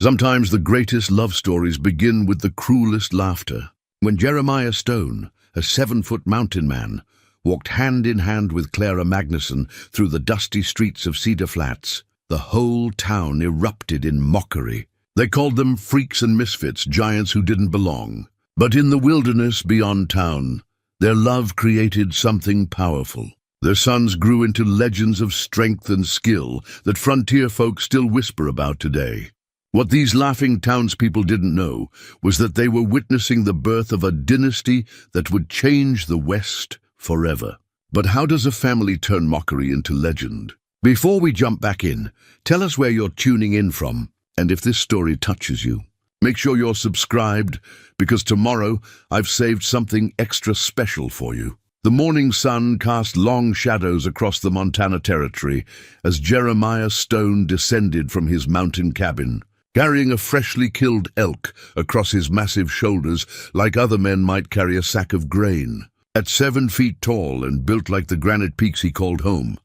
Sometimes the greatest love stories begin with the cruelest laughter. When Jeremiah Stone, a 7-foot mountain man, walked hand in hand with Clara Magnuson through the dusty streets of Cedar Flats, the whole town erupted in mockery. They called them freaks and misfits, giants who didn't belong. But in the wilderness beyond town, their love created something powerful. Their sons grew into legends of strength and skill that frontier folk still whisper about today. What these laughing townspeople didn't know was that they were witnessing the birth of a dynasty that would change the West forever. But how does a family turn mockery into legend? Before we jump back in, tell us where you're tuning in from, and if this story touches you. Make sure you're subscribed, because tomorrow I've saved something extra special for you. The morning sun cast long shadows across the Montana Territory as Jeremiah Stone descended from his mountain cabin, carrying a freshly killed elk across his massive shoulders like other men might carry a sack of grain. At 7 feet tall and built like the granite peaks he called home,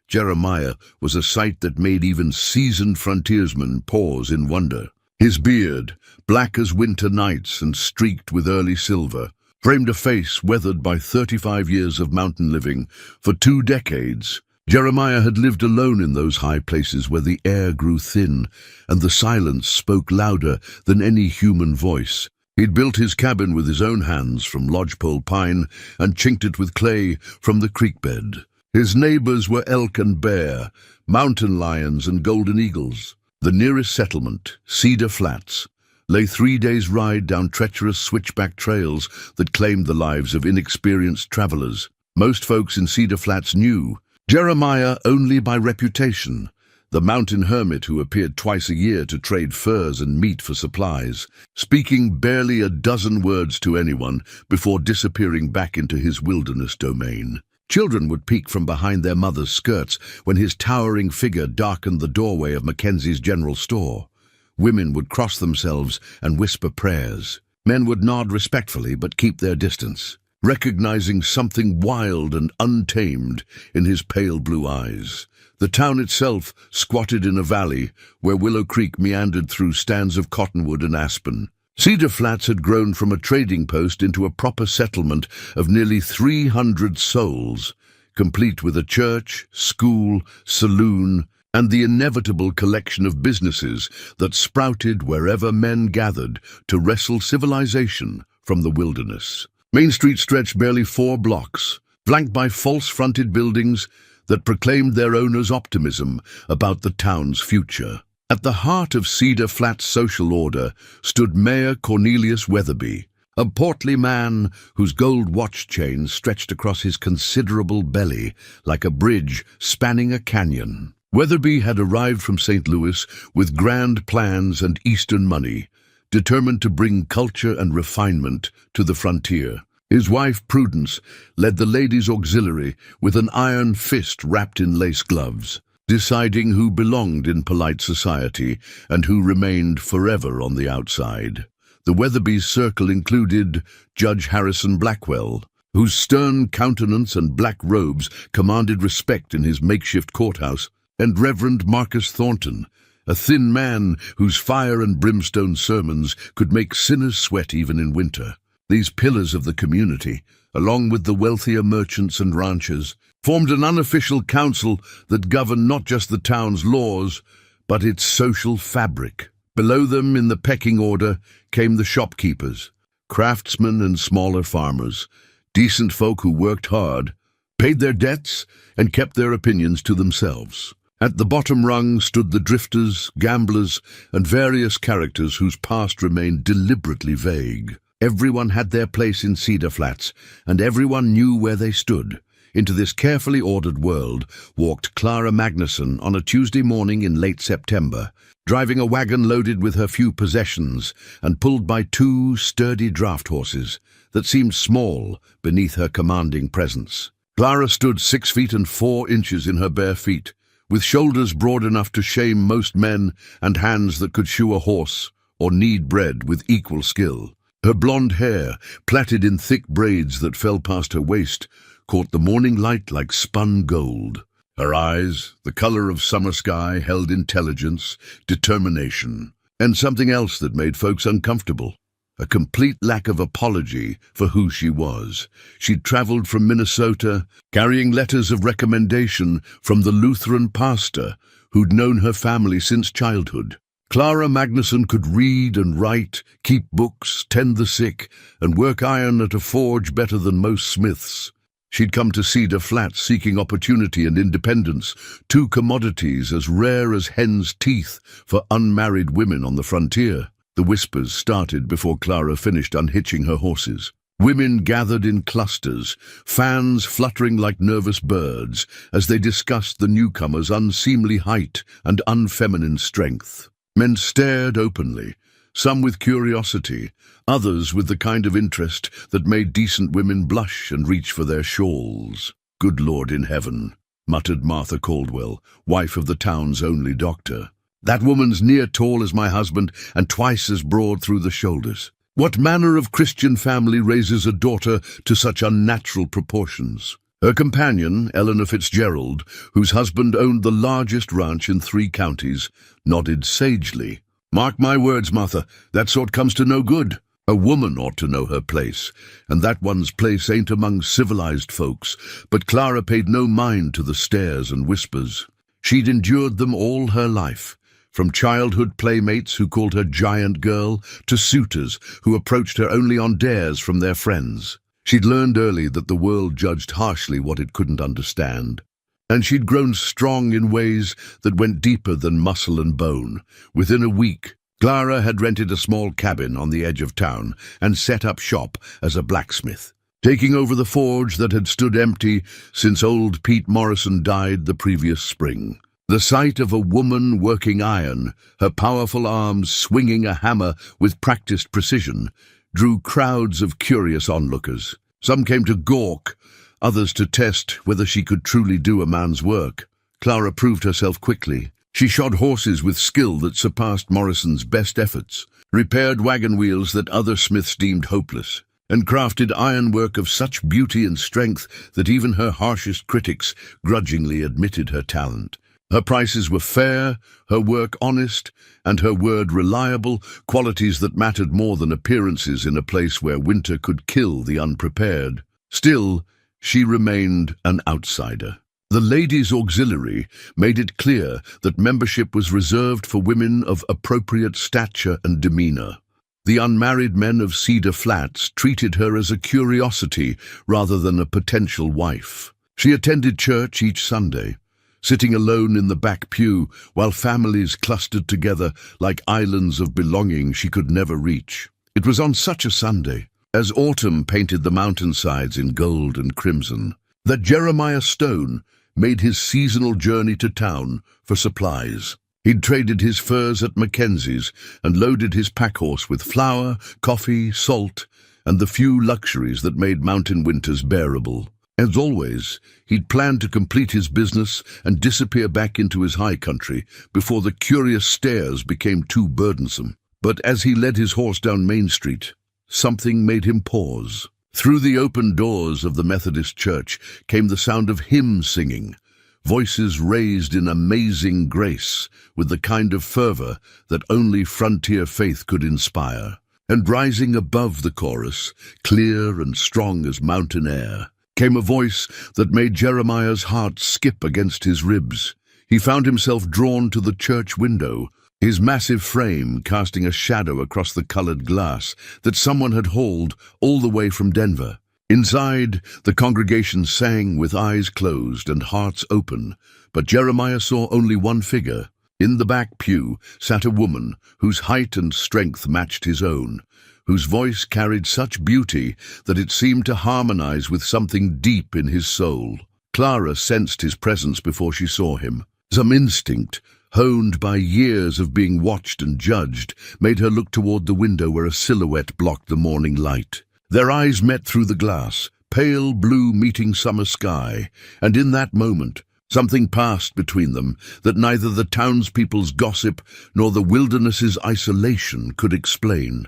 Jeremiah was a sight that made even seasoned frontiersmen pause in wonder. His beard, black as winter nights and streaked with early silver, framed a face weathered by 35 years of mountain living. For 2 decades, Jeremiah had lived alone in those high places where the air grew thin and the silence spoke louder than any human voice. He'd built his cabin with his own hands from lodgepole pine and chinked it with clay from the creek bed. His neighbors were elk and bear, mountain lions and golden eagles. The nearest settlement, Cedar Flats, lay 3 days' ride down treacherous switchback trails that claimed the lives of inexperienced travelers. Most folks in Cedar Flats knew Jeremiah only by reputation, the mountain hermit who appeared twice a year to trade furs and meat for supplies, speaking barely a dozen words to anyone before disappearing back into his wilderness domain. Children would peek from behind their mothers' skirts when his towering figure darkened the doorway of Mackenzie's general store. Women would cross themselves and whisper prayers. Men would nod respectfully but keep their distance, recognizing something wild and untamed in his pale blue eyes. The town itself squatted in a valley where Willow Creek meandered through stands of cottonwood and aspen. Cedar Flats had grown from a trading post into a proper settlement of nearly 300 souls, complete with a church, school, saloon, and the inevitable collection of businesses that sprouted wherever men gathered to wrestle civilization from the wilderness. Main Street stretched barely 4 blocks, flanked by false-fronted buildings that proclaimed their owners' optimism about the town's future. At the heart of Cedar Flats' social order stood Mayor Cornelius Weatherby, a portly man whose gold watch chain stretched across his considerable belly like a bridge spanning a canyon. Weatherby had arrived from St. Louis with grand plans and Eastern money, determined to bring culture and refinement to the frontier. His wife, Prudence, led the ladies' auxiliary with an iron fist wrapped in lace gloves, deciding who belonged in polite society and who remained forever on the outside. The Weatherby's circle included Judge Harrison Blackwell, whose stern countenance and black robes commanded respect in his makeshift courthouse, and Reverend Marcus Thornton, a thin man whose fire and brimstone sermons could make sinners sweat even in winter. These pillars of the community, along with the wealthier merchants and ranchers, formed an unofficial council that governed not just the town's laws, but its social fabric. Below them in the pecking order came the shopkeepers, craftsmen and smaller farmers, decent folk who worked hard, paid their debts, and kept their opinions to themselves. At the bottom rung stood the drifters, gamblers, and various characters whose past remained deliberately vague. Everyone had their place in Cedar Flats, and everyone knew where they stood. Into this carefully ordered world walked Clara Magnuson on a Tuesday morning in late September, driving a wagon loaded with her few possessions and pulled by 2 sturdy draft horses that seemed small beneath her commanding presence. Clara stood 6 feet and 4 inches in her bare feet, with shoulders broad enough to shame most men and hands that could shoe a horse or knead bread with equal skill. Her blonde hair, plaited in thick braids that fell past her waist, caught the morning light like spun gold. Her eyes, the color of summer sky, held intelligence, determination, And something else that made folks uncomfortable. A complete lack of apology for who she was. She'd traveled from Minnesota, carrying letters of recommendation from the Lutheran pastor who'd known her family since childhood. Clara Magnuson could read and write, keep books, tend the sick, and work iron at a forge better than most smiths. She'd come to Cedar Flats seeking opportunity and independence, two commodities as rare as hen's teeth for unmarried women on the frontier. The whispers started before Clara finished unhitching her horses. Women gathered in clusters, fans fluttering like nervous birds as they discussed the newcomer's unseemly height and unfeminine strength. Men stared openly, some with curiosity, others with the kind of interest that made decent women blush and reach for their shawls. "Good Lord in heaven," muttered Martha Caldwell, wife of the town's only doctor. "That woman's near tall as my husband and twice as broad through the shoulders. What manner of Christian family raises a daughter to such unnatural proportions?" Her companion, Eleanor Fitzgerald, whose husband owned the largest ranch in 3 counties, nodded sagely. "Mark my words, Martha, that sort comes to no good. A woman ought to know her place, and that one's place ain't among civilized folks." But Clara paid no mind to the stares and whispers. She'd endured them all her life. From childhood playmates who called her giant girl to suitors who approached her only on dares from their friends. She'd learned early that the world judged harshly what it couldn't understand. And she'd grown strong in ways that went deeper than muscle and bone. Within a week, Clara had rented a small cabin on the edge of town and set up shop as a blacksmith, taking over the forge that had stood empty since old Pete Morrison died the previous spring. The sight of a woman working iron, her powerful arms swinging a hammer with practiced precision, drew crowds of curious onlookers. Some came to gawk, others to test whether she could truly do a man's work. Clara proved herself quickly. She shod horses with skill that surpassed Morrison's best efforts, repaired wagon wheels that other smiths deemed hopeless, and crafted ironwork of such beauty and strength that even her harshest critics grudgingly admitted her talent. Her prices were fair, her work honest, and her word reliable, qualities that mattered more than appearances in a place where winter could kill the unprepared. Still, she remained an outsider. The Ladies' Auxiliary made it clear that membership was reserved for women of appropriate stature and demeanor. The unmarried men of Cedar Flats treated her as a curiosity rather than a potential wife. She attended church each Sunday, sitting alone in the back pew while families clustered together like islands of belonging she could never reach. It was on such a Sunday, as autumn painted the mountainsides in gold and crimson, that Jeremiah Stone made his seasonal journey to town for supplies. He'd traded his furs at Mackenzie's and loaded his packhorse with flour, coffee, salt, and the few luxuries that made mountain winters bearable. As always, he'd planned to complete his business and disappear back into his high country before the curious stares became too burdensome. But as he led his horse down Main Street, something made him pause. Through the open doors of the Methodist church came the sound of hymn singing, voices raised in amazing grace with the kind of fervor that only frontier faith could inspire. And rising above the chorus, clear and strong as mountain air, came a voice that made Jeremiah's heart skip against his ribs. He found himself drawn to the church window, his massive frame casting a shadow across the colored glass that someone had hauled all the way from Denver. Inside, the congregation sang with eyes closed and hearts open, but Jeremiah saw only one figure. In the back pew sat a woman whose height and strength matched his own, whose voice carried such beauty that it seemed to harmonize with something deep in his soul. Clara sensed his presence before she saw him. Some instinct, honed by years of being watched and judged, made her look toward the window where a silhouette blocked the morning light. Their eyes met through the glass, pale blue meeting summer sky, and in that moment, something passed between them that neither the townspeople's gossip nor the wilderness's isolation could explain.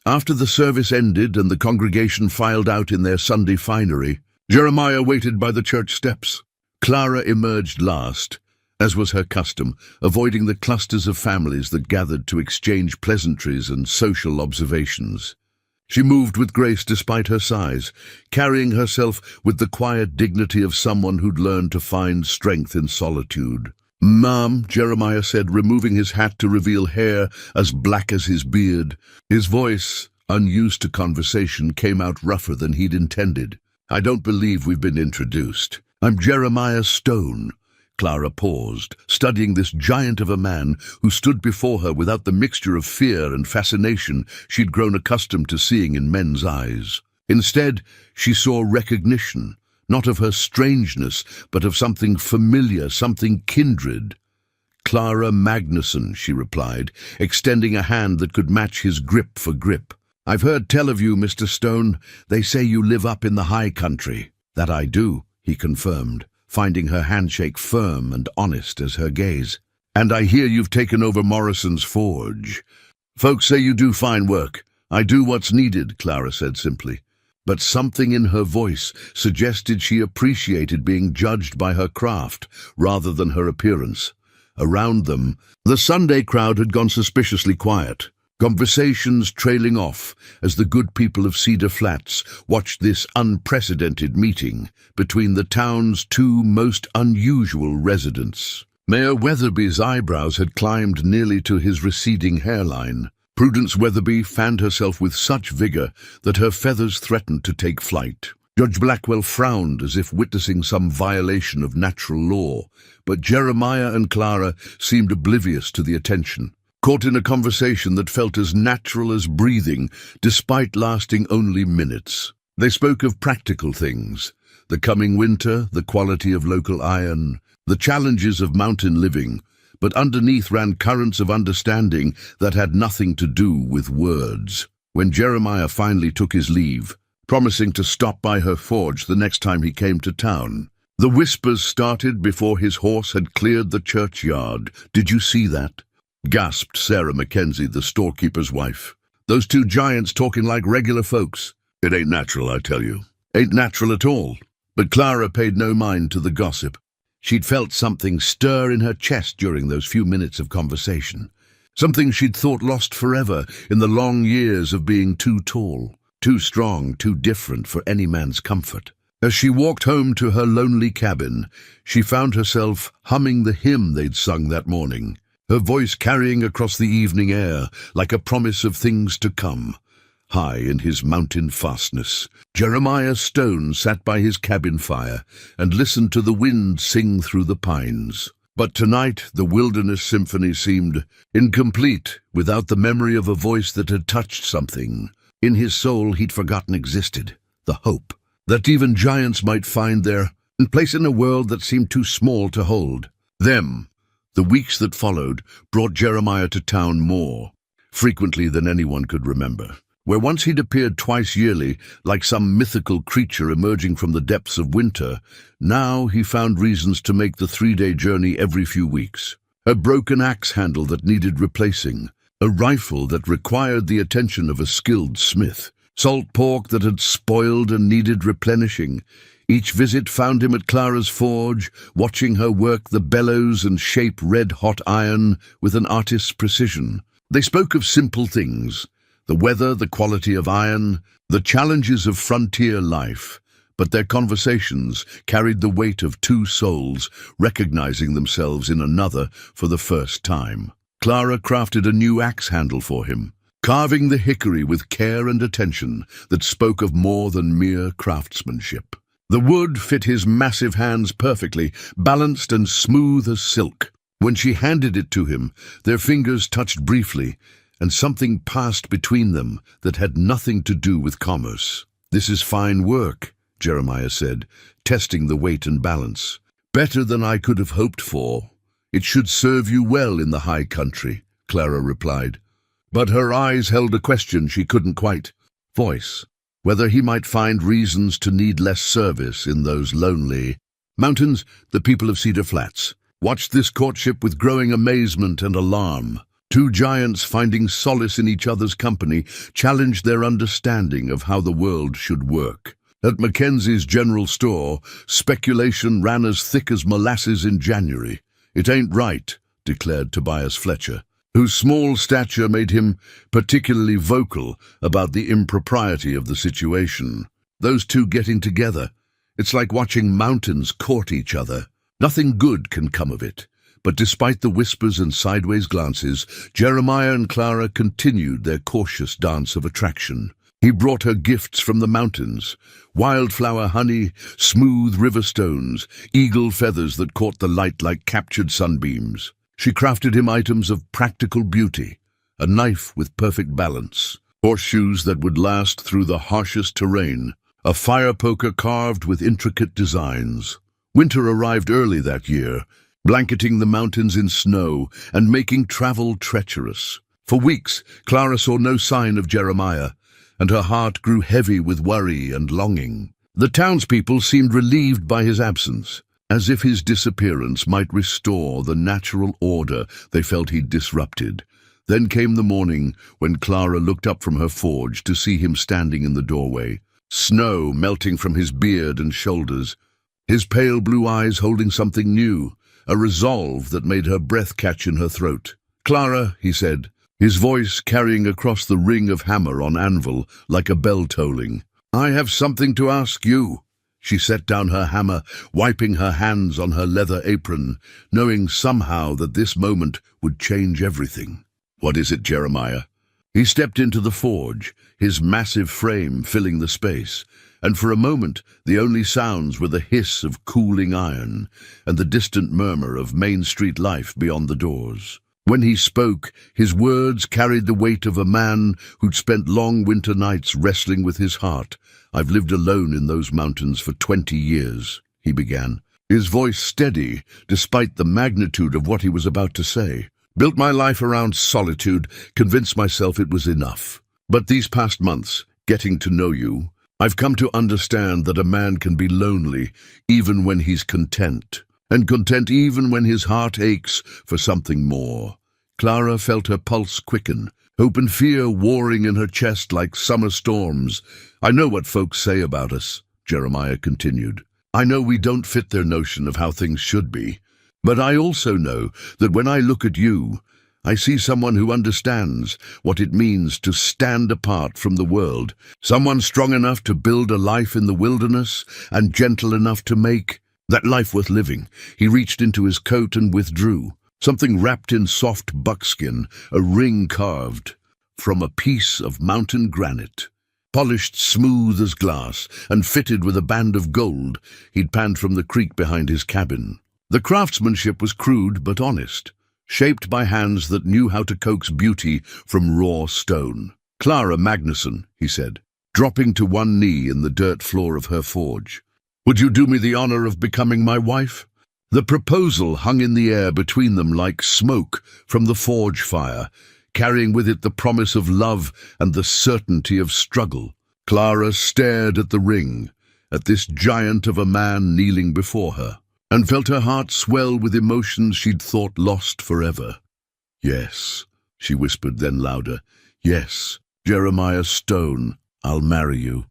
After the service ended and the congregation filed out in their Sunday finery, Jeremiah waited by the church steps. Clara emerged last, as was her custom, avoiding the clusters of families that gathered to exchange pleasantries and social observations. She moved with grace despite her size, carrying herself with the quiet dignity of someone who'd learned to find strength in solitude. "Ma'am," Jeremiah said, removing his hat to reveal hair as black as his beard. His voice, unused to conversation, came out rougher than he'd intended. "I don't believe we've been introduced. I'm Jeremiah Stone." Clara paused, studying this giant of a man who stood before her without the mixture of fear and fascination she'd grown accustomed to seeing in men's eyes. Instead, she saw recognition, not of her strangeness, but of something familiar, something kindred. "Clara Magnuson," she replied, extending a hand that could match his grip for grip. "I've heard tell of you, Mr. Stone. They say you live up in the high country." "That I do," he confirmed, finding her handshake firm and honest as her gaze. "And I hear you've taken over Morrison's forge. Folks say you do fine work." "I do what's needed," Clara said simply. But something in her voice suggested she appreciated being judged by her craft rather than her appearance. Around them, the Sunday crowd had gone suspiciously quiet, conversations trailing off as the good people of Cedar Flats watched this unprecedented meeting between the town's two most unusual residents. Mayor Weatherby's eyebrows had climbed nearly to his receding hairline. Prudence Weatherby fanned herself with such vigor that her feathers threatened to take flight. Judge Blackwell frowned as if witnessing some violation of natural law, but Jeremiah and Clara seemed oblivious to the attention, caught in a conversation that felt as natural as breathing, despite lasting only minutes. They spoke of practical things: the coming winter, the quality of local iron, the challenges of mountain living, but underneath ran currents of understanding that had nothing to do with words. When Jeremiah finally took his leave, promising to stop by her forge the next time he came to town, the whispers started before his horse had cleared the churchyard. "Did you see that?" gasped Sarah Mackenzie, the storekeeper's wife. "Those two giants talking like regular folks. It ain't natural, I tell you. Ain't natural at all." But Clara paid no mind to the gossip. She'd felt something stir in her chest during those few minutes of conversation, something she'd thought lost forever in the long years of being too tall, too strong, too different for any man's comfort. As she walked home to her lonely cabin, she found herself humming the hymn they'd sung that morning, her voice carrying across the evening air like a promise of things to come. High in his mountain fastness, Jeremiah Stone sat by his cabin fire and listened to the wind sing through the pines. But tonight the wilderness symphony seemed incomplete without the memory of a voice that had touched something in his soul he'd forgotten existed: the hope that even giants might find their place in a world that seemed too small to hold them. The weeks that followed brought Jeremiah to town more frequently than anyone could remember. Where once he'd appeared twice yearly, like some mythical creature emerging from the depths of winter, now he found reasons to make the 3-day journey every few weeks. A broken axe handle that needed replacing, a rifle that required the attention of a skilled smith, salt pork that had spoiled and needed replenishing. Each visit found him at Clara's forge, watching her work the bellows and shape red-hot iron with an artist's precision. They spoke of simple things: the weather, the quality of iron, the challenges of frontier life, but their conversations carried the weight of two souls recognizing themselves in another for the first time. Clara crafted a new axe handle for him, carving the hickory with care and attention that spoke of more than mere craftsmanship. The wood fit his massive hands perfectly, balanced and smooth as silk. When she handed it to him, their fingers touched briefly, and something passed between them that had nothing to do with commerce. "This is fine work," Jeremiah said, testing the weight and balance. "Better than I could have hoped for. It should serve you well in the high country," Clara replied. But her eyes held a question she couldn't quite voice: whether he might find reasons to need less service in those lonely mountains. The people of Cedar Flats watched this courtship with growing amazement and alarm. Two giants finding solace in each other's company challenged their understanding of how the world should work. At Mackenzie's general store, speculation ran as thick as molasses in January. "It ain't right," declared Tobias Fletcher, whose small stature made him particularly vocal about the impropriety of the situation. "Those two getting together, it's like watching mountains court each other. Nothing good can come of it." But despite the whispers and sideways glances, Jeremiah and Clara continued their cautious dance of attraction. He brought her gifts from the mountains: wildflower honey, smooth river stones, eagle feathers that caught the light like captured sunbeams. She crafted him items of practical beauty: a knife with perfect balance, horseshoes that would last through the harshest terrain, a fire poker carved with intricate designs. Winter arrived early that year, blanketing the mountains in snow and making travel treacherous. For weeks, Clara saw no sign of Jeremiah, and her heart grew heavy with worry and longing. The townspeople seemed relieved by his absence, as if his disappearance might restore the natural order they felt he'd disrupted. Then came the morning when Clara looked up from her forge to see him standing in the doorway, snow melting from his beard and shoulders, his pale blue eyes holding something new, a resolve that made her breath catch in her throat. "Clara," he said, his voice carrying across the ring of hammer on anvil like a bell tolling. "I have something to ask you." She set down her hammer, wiping her hands on her leather apron, knowing somehow that this moment would change everything. "What is it, Jeremiah?" He stepped into the forge, his massive frame filling the space, and for a moment the only sounds were the hiss of cooling iron and the distant murmur of Main Street life beyond the doors. When he spoke, his words carried the weight of a man who'd spent long winter nights wrestling with his heart. "I've lived alone in those mountains for 20 years, he began, his voice steady despite the magnitude of what he was about to say. "Built my life around solitude, convinced myself it was enough. But these past months, getting to know you, I've come to understand that a man can be lonely even when he's content, and content even when his heart aches for something more." Clara felt her pulse quicken, hope and fear warring in her chest like summer storms. "I know what folks say about us," Jeremiah continued. "I know we don't fit their notion of how things should be. But I also know that when I look at you, I see someone who understands what it means to stand apart from the world, someone strong enough to build a life in the wilderness and gentle enough to make that life worth living." He reached into his coat and withdrew, something wrapped in soft buckskin, a ring carved from a piece of mountain granite, polished smooth as glass and fitted with a band of gold he'd panned from the creek behind his cabin. The craftsmanship was crude but honest, shaped by hands that knew how to coax beauty from raw stone. "Clara Magnuson," he said, dropping to one knee in the dirt floor of her forge, "would you do me the honor of becoming my wife?" The proposal hung in the air between them like smoke from the forge fire, carrying with it the promise of love and the certainty of struggle. Clara stared at the ring, at this giant of a man kneeling before her, and felt her heart swell with emotions she'd thought lost forever. "Yes," she whispered, then louder, "Yes, Jeremiah Stone, I'll marry you."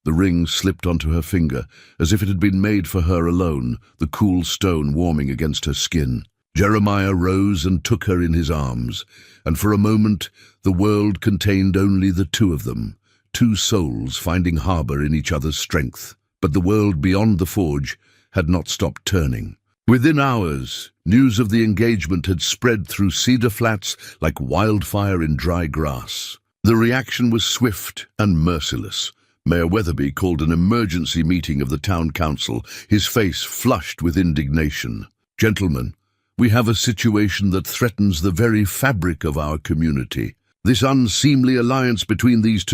The ring slipped onto her finger, as if it had been made for her alone, the cool stone warming against her skin. Jeremiah rose and took her in his arms, and for a moment the world contained only the two of them, two souls finding harbor in each other's strength. But the world beyond the forge had not stopped turning. Within hours, news of the engagement had spread through Cedar Flats like wildfire in dry grass. The reaction was swift and merciless. Mayor Weatherby called an emergency meeting of the town council, his face flushed with indignation. "Gentlemen, we have a situation that threatens the very fabric of our community. This unseemly alliance between these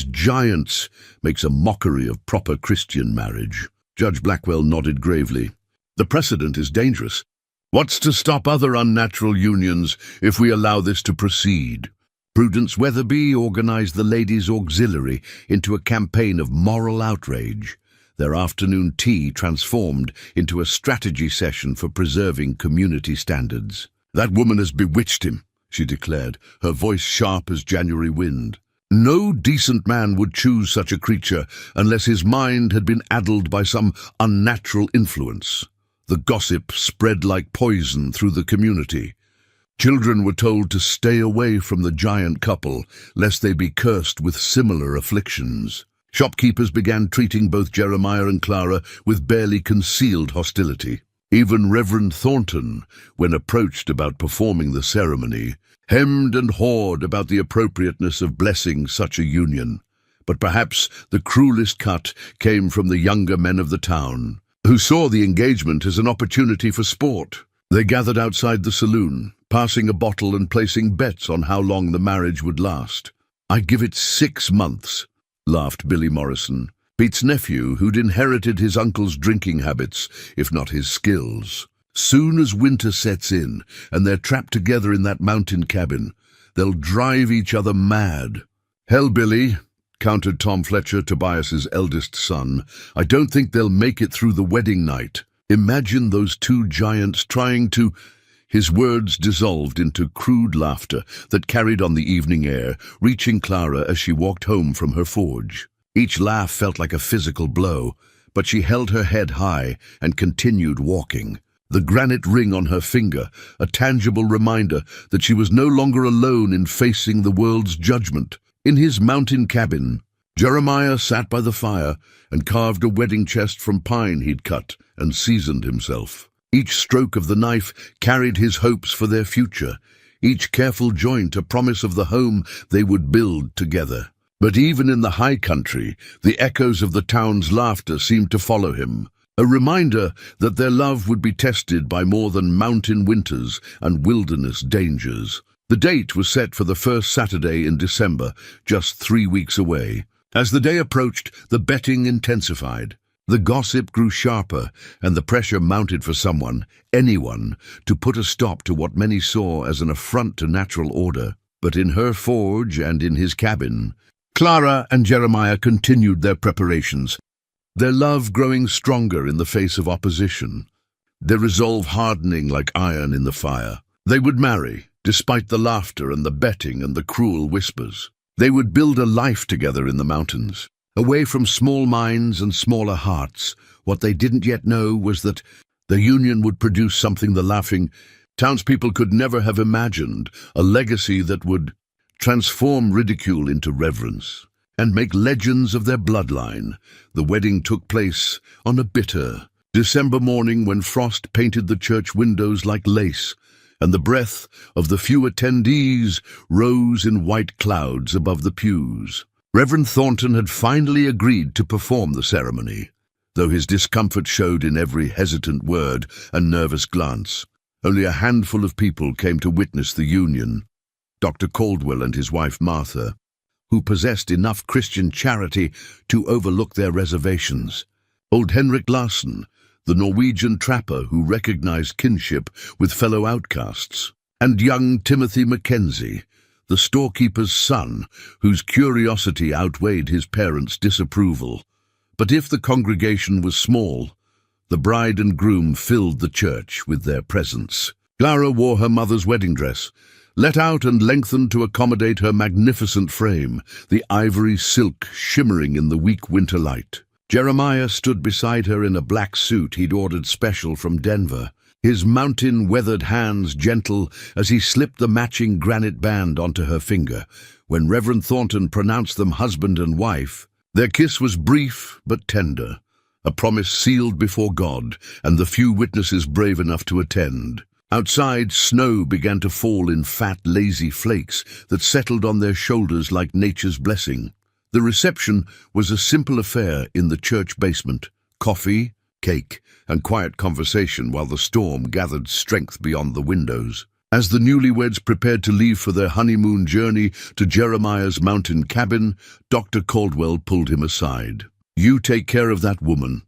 giants, makes a mockery of proper Christian marriage." Judge Blackwell nodded gravely. "The precedent is dangerous. What's to stop other unnatural unions if we allow this to proceed?" Prudence Weatherby organized the Ladies' Auxiliary into a campaign of moral outrage. Their afternoon tea transformed into a strategy session for preserving community standards. "That woman has bewitched him," she declared, her voice sharp as January wind. "No decent man would choose such a creature unless his mind had been addled by some unnatural influence." The gossip spread like poison through the community. Children were told to stay away from the giant couple, lest they be cursed with similar afflictions. Shopkeepers began treating both Jeremiah and Clara with barely concealed hostility. Even Reverend Thornton, when approached about performing the ceremony, hemmed and hawed about the appropriateness of blessing such a union. But perhaps the cruelest cut came from the younger men of the town, who saw the engagement as an opportunity for sport. They gathered outside the saloon, passing a bottle and placing bets on how long the marriage would last. "I give it 6 months," laughed Billy Morrison, Pete's nephew who'd inherited his uncle's drinking habits, if not his skills. "Soon as winter sets in and they're trapped together in that mountain cabin, they'll drive each other mad." "Hell, Billy," countered Tom Fletcher, Tobias's eldest son, "I don't think they'll make it through the wedding night. Imagine those two giants trying to—" His words dissolved into crude laughter that carried on the evening air, reaching Clara as she walked home from her forge. Each laugh felt like a physical blow, but she held her head high and continued walking. The granite ring on her finger, a tangible reminder that she was no longer alone in facing the world's judgment. In his mountain cabin, Jeremiah sat by the fire and carved a wedding chest from pine he'd cut and seasoned himself. Each stroke of the knife carried his hopes for their future, each careful joint a promise of the home they would build together. But even in the high country, the echoes of the town's laughter seemed to follow him, a reminder that their love would be tested by more than mountain winters and wilderness dangers. The date was set for the first Saturday in December, just 3 weeks away. As the day approached, the betting intensified. The gossip grew sharper, and the pressure mounted for someone, anyone, to put a stop to what many saw as an affront to natural order. But in her forge and in his cabin, Clara and Jeremiah continued their preparations, their love growing stronger in the face of opposition, their resolve hardening like iron in the fire. They would marry, despite the laughter and the betting and the cruel whispers. They would build a life together in the mountains, away from small minds and smaller hearts. What they didn't yet know was that the union would produce something the laughing townspeople could never have imagined, a legacy that would transform ridicule into reverence and make legends of their bloodline. The wedding took place on a bitter December morning when frost painted the church windows like lace, and the breath of the few attendees rose in white clouds above the pews. Reverend Thornton had finally agreed to perform the ceremony, though his discomfort showed in every hesitant word and nervous glance. Only a handful of people came to witness the union. Dr. Caldwell and his wife Martha, who possessed enough Christian charity to overlook their reservations. Old Henrik Larsen, the Norwegian trapper who recognized kinship with fellow outcasts. And young Timothy Mackenzie, the storekeeper's son, whose curiosity outweighed his parents' disapproval. But if the congregation was small, the bride and groom filled the church with their presence. Clara wore her mother's wedding dress, let out and lengthened to accommodate her magnificent frame, the ivory silk shimmering in the weak winter light. Jeremiah stood beside her in a black suit he'd ordered special from Denver, his mountain-weathered hands gentle as he slipped the matching granite band onto her finger. When Reverend Thornton pronounced them husband and wife, their kiss was brief but tender, a promise sealed before God and the few witnesses brave enough to attend. Outside, snow began to fall in fat, lazy flakes that settled on their shoulders like nature's blessing. The reception was a simple affair in the church basement: coffee, cake, and quiet conversation while the storm gathered strength beyond the windows. As the newlyweds prepared to leave for their honeymoon journey to Jeremiah's mountain cabin, Dr. Caldwell pulled him aside. "You take care of that woman,"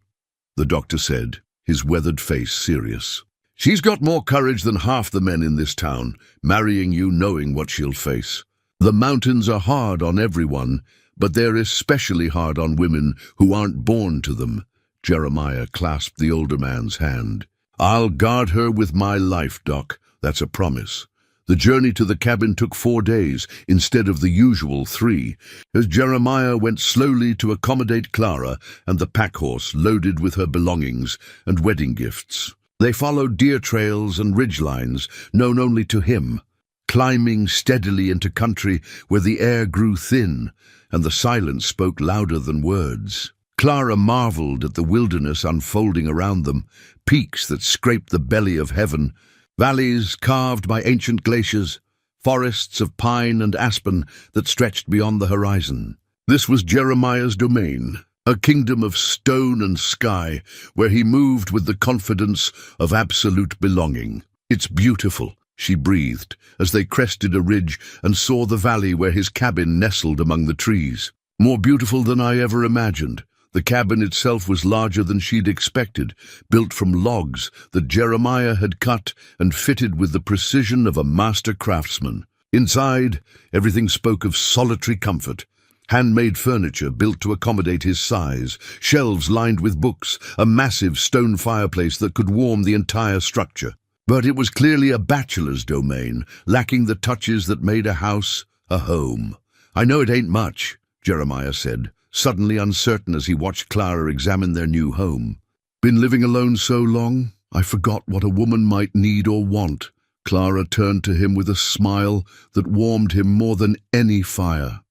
the doctor said, his weathered face serious. "She's got more courage than half the men in this town, marrying you knowing what she'll face. The mountains are hard on everyone, but they're especially hard on women who aren't born to them." Jeremiah clasped the older man's hand. "I'll guard her with my life, Doc. That's a promise." The journey to the cabin took 4 days instead of the usual 3, as Jeremiah went slowly to accommodate Clara and the pack horse loaded with her belongings and wedding gifts. They followed deer trails and ridgelines known only to him, climbing steadily into country where the air grew thin and the silence spoke louder than words. Clara marveled at the wilderness unfolding around them, peaks that scraped the belly of heaven, valleys carved by ancient glaciers, forests of pine and aspen that stretched beyond the horizon. This was Jeremiah's domain, a kingdom of stone and sky where he moved with the confidence of absolute belonging. "It's beautiful," she breathed, as they crested a ridge and saw the valley where his cabin nestled among the trees. "More beautiful than I ever imagined." The cabin itself was larger than she'd expected, built from logs that Jeremiah had cut and fitted with the precision of a master craftsman. Inside, everything spoke of solitary comfort. Handmade furniture built to accommodate his size, shelves lined with books, a massive stone fireplace that could warm the entire structure. But it was clearly a bachelor's domain, lacking the touches that made a house a home. "I know it ain't much," Jeremiah said, suddenly uncertain as he watched Clara examine their new home. "Been living alone so long, I forgot what a woman might need or want." Clara turned to him with a smile that warmed him more than any fire.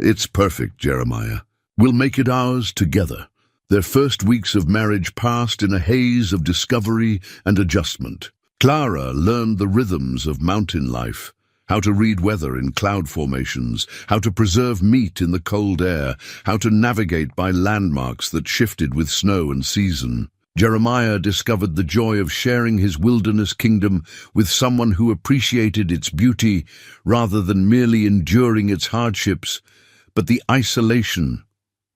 "It's perfect, Jeremiah. We'll make it ours together." Their first weeks of marriage passed in a haze of discovery and adjustment. Clara learned the rhythms of mountain life, how to read weather in cloud formations, how to preserve meat in the cold air, how to navigate by landmarks that shifted with snow and season. Jeremiah discovered the joy of sharing his wilderness kingdom with someone who appreciated its beauty rather than merely enduring its hardships, but the isolation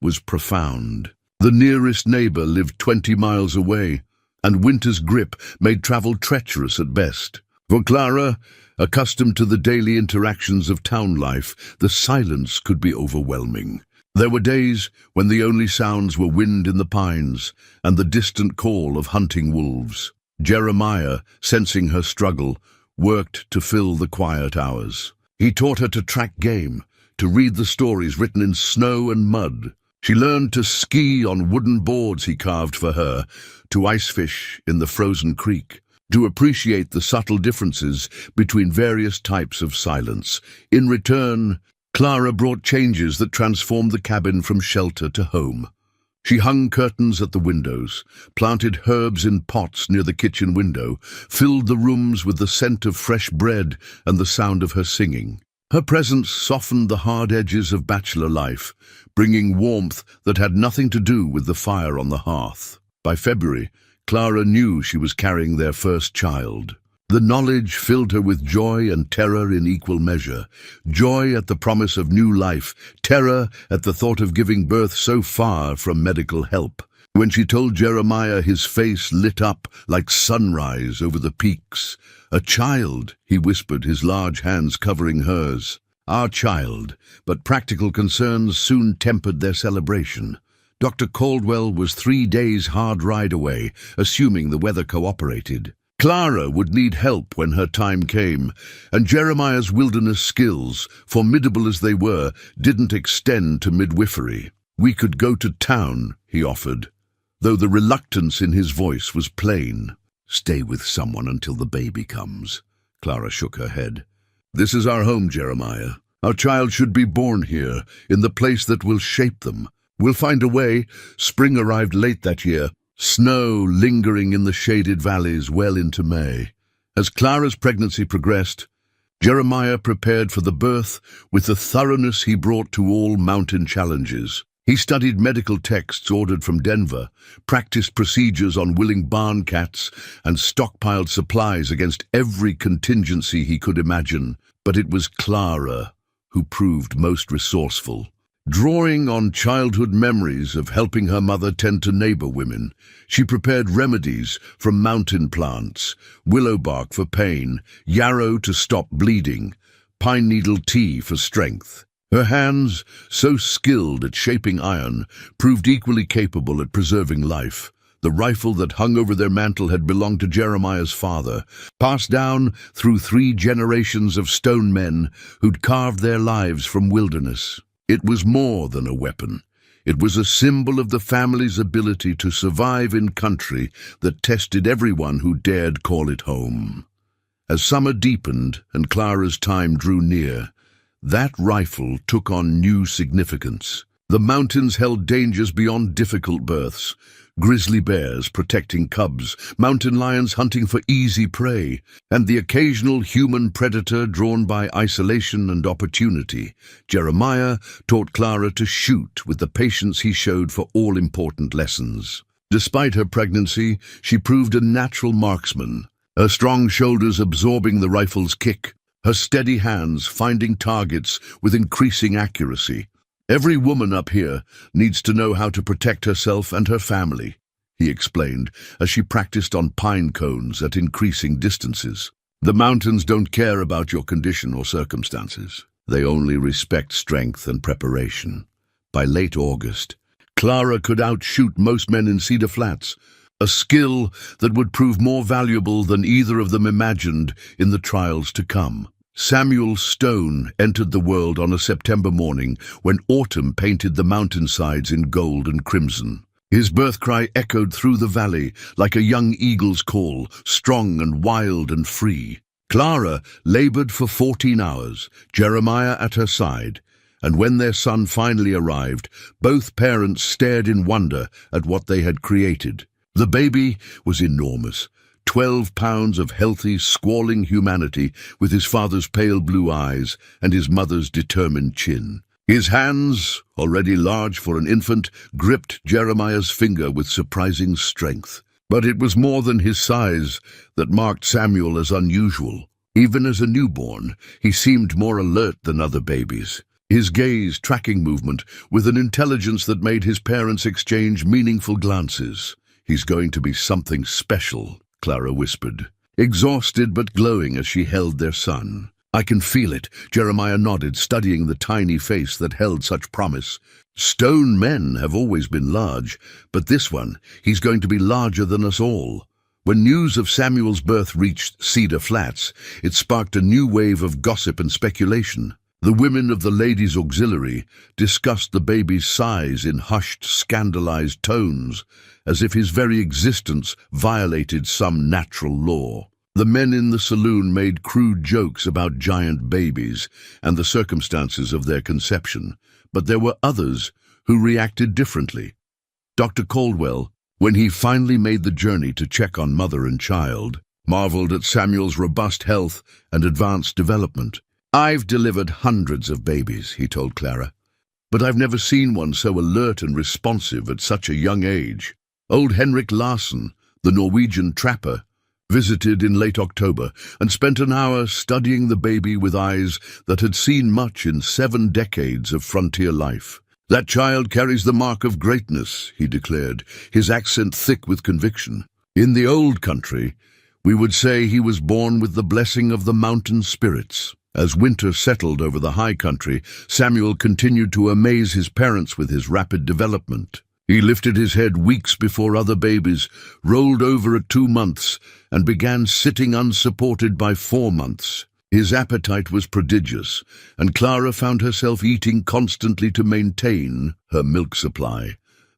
was profound. The nearest neighbor lived 20 miles away, and winter's grip made travel treacherous at best. For Clara, accustomed to the daily interactions of town life, the silence could be overwhelming. There were days when the only sounds were wind in the pines and the distant call of hunting wolves. Jeremiah, sensing her struggle, worked to fill the quiet hours. He taught her to track game, to read the stories written in snow and mud. She learned to ski on wooden boards he carved for her, to ice fish in the frozen creek, to appreciate the subtle differences between various types of silence. In return, Clara brought changes that transformed the cabin from shelter to home. She hung curtains at the windows, planted herbs in pots near the kitchen window, filled the rooms with the scent of fresh bread and the sound of her singing. Her presence softened the hard edges of bachelor life, bringing warmth that had nothing to do with the fire on the hearth. By February, Clara knew she was carrying their first child. The knowledge filled her with joy and terror in equal measure. Joy at the promise of new life, terror at the thought of giving birth so far from medical help. When she told Jeremiah, his face lit up like sunrise over the peaks. "A child," he whispered, his large hands covering hers. "Our child," but practical concerns soon tempered their celebration. Dr. Caldwell was 3 days' hard ride away, assuming the weather cooperated. Clara would need help when her time came, and Jeremiah's wilderness skills, formidable as they were, didn't extend to midwifery. "We could go to town," he offered, though the reluctance in his voice was plain. "Stay with someone until the baby comes." Clara shook her head. "This is our home, Jeremiah. Our child should be born here, in the place that will shape them. We'll find a way." Spring arrived late that year, snow lingering in the shaded valleys well into May. As Clara's pregnancy progressed, Jeremiah prepared for the birth with the thoroughness he brought to all mountain challenges. He studied medical texts ordered from Denver, practiced procedures on willing barn cats, and stockpiled supplies against every contingency he could imagine. But it was Clara who proved most resourceful. Drawing on childhood memories of helping her mother tend to neighbor women, she prepared remedies from mountain plants: willow bark for pain, yarrow to stop bleeding, pine needle tea for strength. Her hands, so skilled at shaping iron, proved equally capable at preserving life. The rifle that hung over their mantel had belonged to Jeremiah's father, passed down through 3 generations of stone men who'd carved their lives from wilderness. It was more than a weapon. It was a symbol of the family's ability to survive in country that tested everyone who dared call it home. As summer deepened and Clara's time drew near, that rifle took on new significance. The mountains held dangers beyond difficult births. Grizzly bears protecting cubs, mountain lions hunting for easy prey, and the occasional human predator drawn by isolation and opportunity. Jeremiah taught Clara to shoot with the patience he showed for all-important lessons. Despite her pregnancy, she proved a natural marksman, her strong shoulders absorbing the rifle's kick, her steady hands finding targets with increasing accuracy. "Every woman up here needs to know how to protect herself and her family," he explained as she practiced on pine cones at increasing distances. "The mountains don't care about your condition or circumstances. They only respect strength and preparation." By late August, Clara could outshoot most men in Cedar Flats, a skill that would prove more valuable than either of them imagined in the trials to come. Samuel Stone entered the world on a September morning when autumn painted the mountainsides in gold and crimson. His birth cry echoed through the valley like a young eagle's call, strong and wild and free. Clara labored for 14 hours, Jeremiah at her side, and when their son finally arrived, both parents stared in wonder at what they had created. The baby was enormous. 12 pounds of healthy, squalling humanity with his father's pale blue eyes and his mother's determined chin. His hands, already large for an infant, gripped Jeremiah's finger with surprising strength. But it was more than his size that marked Samuel as unusual. Even as a newborn, he seemed more alert than other babies. His gaze tracking movement with an intelligence that made his parents exchange meaningful glances. "He's going to be something special," Clara whispered, exhausted but glowing as she held their son. "I can feel it," Jeremiah nodded, studying the tiny face that held such promise. "Stone men have always been large, but this one, he's going to be larger than us all." When news of Samuel's birth reached Cedar Flats, it sparked a new wave of gossip and speculation. The women of the Ladies' Auxiliary discussed the baby's size in hushed, scandalized tones, as if his very existence violated some natural law. The men in the saloon made crude jokes about giant babies and the circumstances of their conception, but there were others who reacted differently. Dr. Caldwell, when he finally made the journey to check on mother and child, marveled at Samuel's robust health and advanced development. "I've delivered hundreds of babies," he told Clara, "but I've never seen one so alert and responsive at such a young age." Old Henrik Larsen, the Norwegian trapper, visited in late October and spent an hour studying the baby with eyes that had seen much in 7 decades of frontier life. "That child carries the mark of greatness," he declared, his accent thick with conviction. "In the old country, we would say he was born with the blessing of the mountain spirits." As winter settled over the high country, Samuel continued to amaze his parents with his rapid development. He lifted his head weeks before other babies, rolled over at 2 months, and began sitting unsupported by 4 months. His appetite was prodigious, and Clara found herself eating constantly to maintain her milk supply.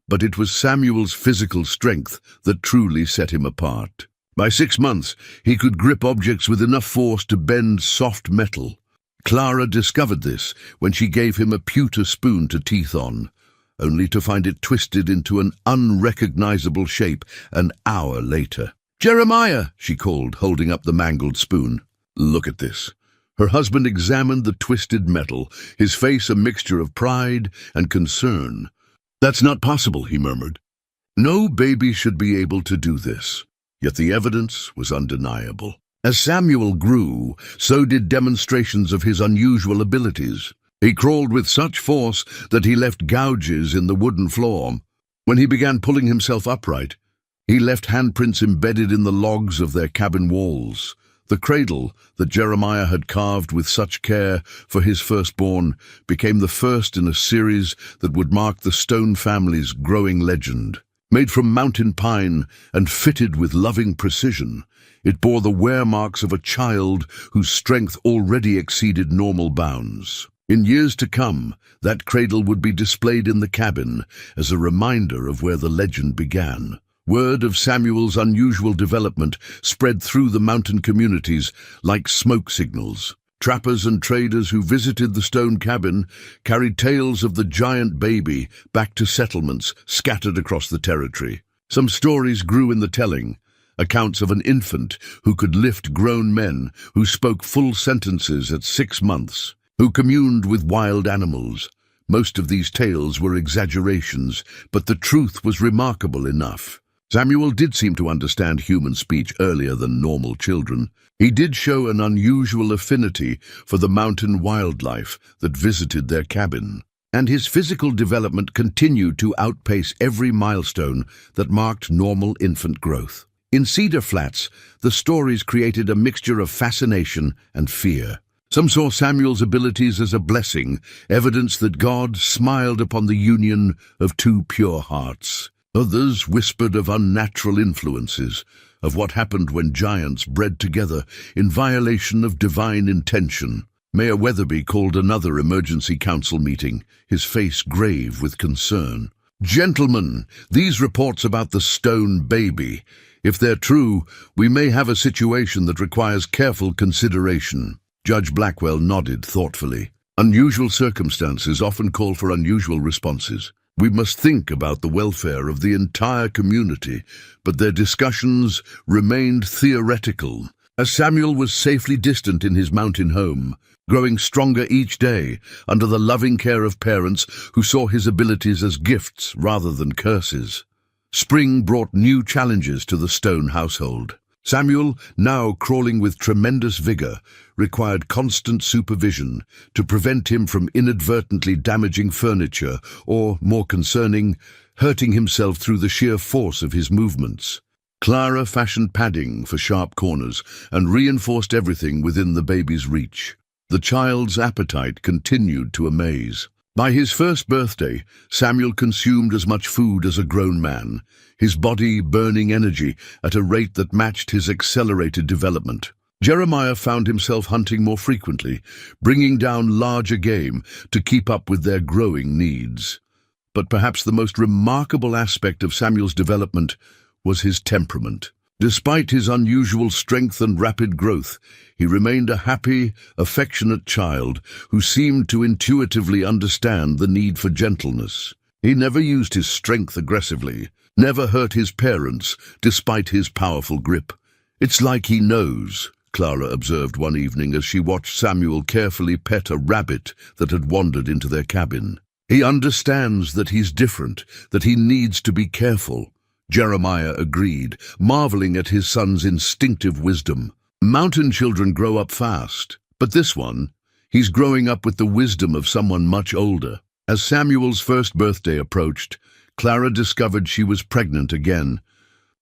But it was Samuel's physical strength that truly set him apart. By 6 months, he could grip objects with enough force to bend soft metal. Clara discovered this when she gave him a pewter spoon to teeth on, only to find it twisted into an unrecognizable shape an hour later. "Jeremiah," she called, holding up the mangled spoon. "Look at this." Her husband examined the twisted metal, his face a mixture of pride and concern. "That's not possible," he murmured. "No baby should be able to do this." Yet the evidence was undeniable. As Samuel grew, so did demonstrations of his unusual abilities. He crawled with such force that he left gouges in the wooden floor. When he began pulling himself upright, he left handprints embedded in the logs of their cabin walls. The cradle that Jeremiah had carved with such care for his firstborn became the first in a series that would mark the Stone family's growing legend. Made from mountain pine and fitted with loving precision, it bore the wear marks of a child whose strength already exceeded normal bounds. In years to come, that cradle would be displayed in the cabin as a reminder of where the legend began. Word of Samuel's unusual development spread through the mountain communities like smoke signals. Trappers and traders who visited the stone cabin carried tales of the giant baby back to settlements scattered across the territory. Some stories grew in the telling, accounts of an infant who could lift grown men, who spoke full sentences at 6 months, who communed with wild animals. Most of these tales were exaggerations, but the truth was remarkable enough. Samuel did seem to understand human speech earlier than normal children. He did show an unusual affinity for the mountain wildlife that visited their cabin. And his physical development continued to outpace every milestone that marked normal infant growth. In Cedar Flats, the stories created a mixture of fascination and fear. Some saw Samuel's abilities as a blessing, evidence that God smiled upon the union of two pure hearts. Others whispered of unnatural influences, of what happened when giants bred together in violation of divine intention. Mayor Weatherby called another emergency council meeting, his face grave with concern. "Gentlemen, these reports about the stone baby, if they're true, we may have a situation that requires careful consideration." Judge Blackwell nodded thoughtfully. "Unusual circumstances often call for unusual responses. We must think about the welfare of the entire community, but their discussions remained theoretical. As Samuel was safely distant in his mountain home, growing stronger each day under the loving care of parents who saw his abilities as gifts rather than curses. Spring brought new challenges to the Stone household. Samuel, now crawling with tremendous vigor, required constant supervision to prevent him from inadvertently damaging furniture or, more concerning, hurting himself through the sheer force of his movements. Clara fashioned padding for sharp corners and reinforced everything within the baby's reach. The child's appetite continued to amaze. By his first birthday, Samuel consumed as much food as a grown man, his body burning energy at a rate that matched his accelerated development. Jeremiah found himself hunting more frequently, bringing down larger game to keep up with their growing needs. But perhaps the most remarkable aspect of Samuel's development was his temperament. Despite his unusual strength and rapid growth, he remained a happy, affectionate child who seemed to intuitively understand the need for gentleness. He never used his strength aggressively, never hurt his parents despite his powerful grip. "It's like he knows," Clara observed one evening as she watched Samuel carefully pet a rabbit that had wandered into their cabin. "He understands that he's different, that he needs to be careful." Jeremiah agreed, marveling at his son's instinctive wisdom. Mountain children grow up fast, but this one, he's growing up with the wisdom of someone much older. As Samuel's first birthday approached, Clara discovered she was pregnant again.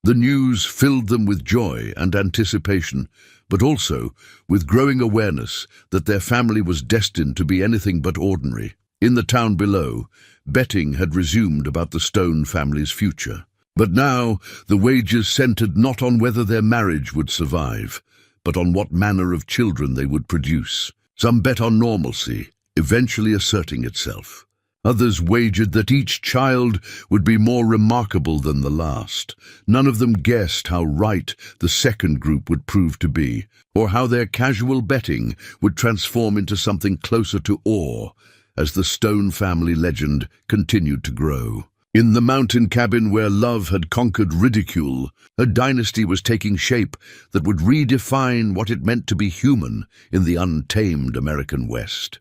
The news filled them with joy and anticipation, but also with growing awareness that their family was destined to be anything but ordinary. In the town below, betting had resumed about the Stone family's future. But now the wagers centered not on whether their marriage would survive, but on what manner of children they would produce. Some bet on normalcy, eventually asserting itself. Others wagered that each child would be more remarkable than the last. None of them guessed how right the second group would prove to be, or how their casual betting would transform into something closer to awe as the Stone family legend continued to grow. In the mountain cabin where love had conquered ridicule, a dynasty was taking shape that would redefine what it meant to be human in the untamed American West.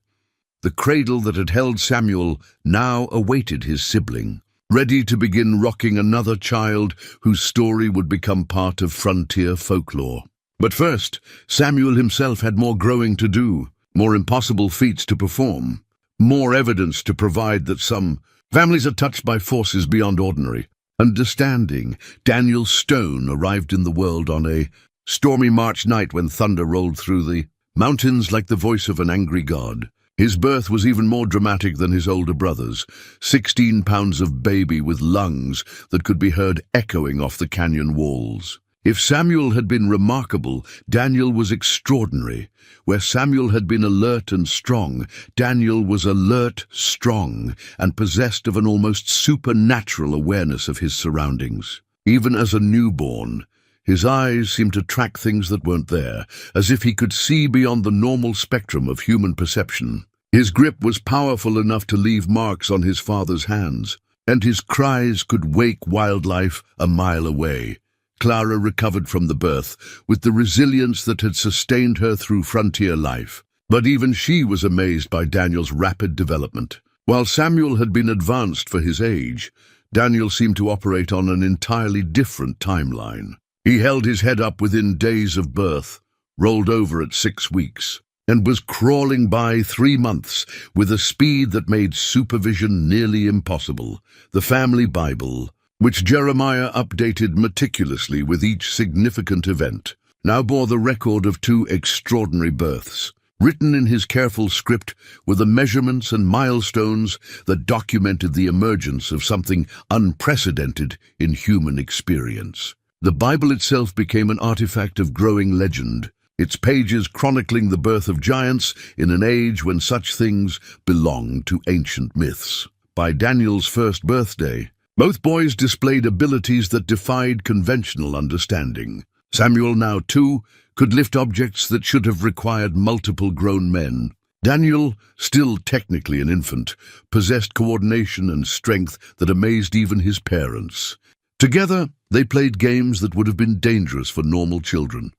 The cradle that had held Samuel now awaited his sibling, ready to begin rocking another child whose story would become part of frontier folklore. But first, Samuel himself had more growing to do, more impossible feats to perform, more evidence to provide that some families are touched by forces beyond ordinary. Understanding, Daniel Stone arrived in the world on a stormy March night when thunder rolled through the mountains like the voice of an angry god. His birth was even more dramatic than his older brothers, 16 pounds of baby with lungs that could be heard echoing off the canyon walls. If Samuel had been remarkable, Daniel was extraordinary. Where Samuel had been alert and strong, Daniel was alert, strong, and possessed of an almost supernatural awareness of his surroundings. Even as a newborn, his eyes seemed to track things that weren't there, as if he could see beyond the normal spectrum of human perception. His grip was powerful enough to leave marks on his father's hands, and his cries could wake wildlife a mile away. Clara recovered from the birth with the resilience that had sustained her through frontier life. But even she was amazed by Daniel's rapid development. While Samuel had been advanced for his age, Daniel seemed to operate on an entirely different timeline. He held his head up within days of birth, rolled over at 6 weeks, and was crawling by 3 months with a speed that made supervision nearly impossible. The family Bible, which Jeremiah updated meticulously with each significant event, now bore the record of 2 extraordinary births. Written in his careful script were the measurements and milestones that documented the emergence of something unprecedented in human experience. The Bible itself became an artifact of growing legend, its pages chronicling the birth of giants in an age when such things belonged to ancient myths. By Daniel's first birthday, both boys displayed abilities that defied conventional understanding. Samuel, now 2, could lift objects that should have required multiple grown men. Daniel, still technically an infant, possessed coordination and strength that amazed even his parents. Together, they played games that would have been dangerous for normal children.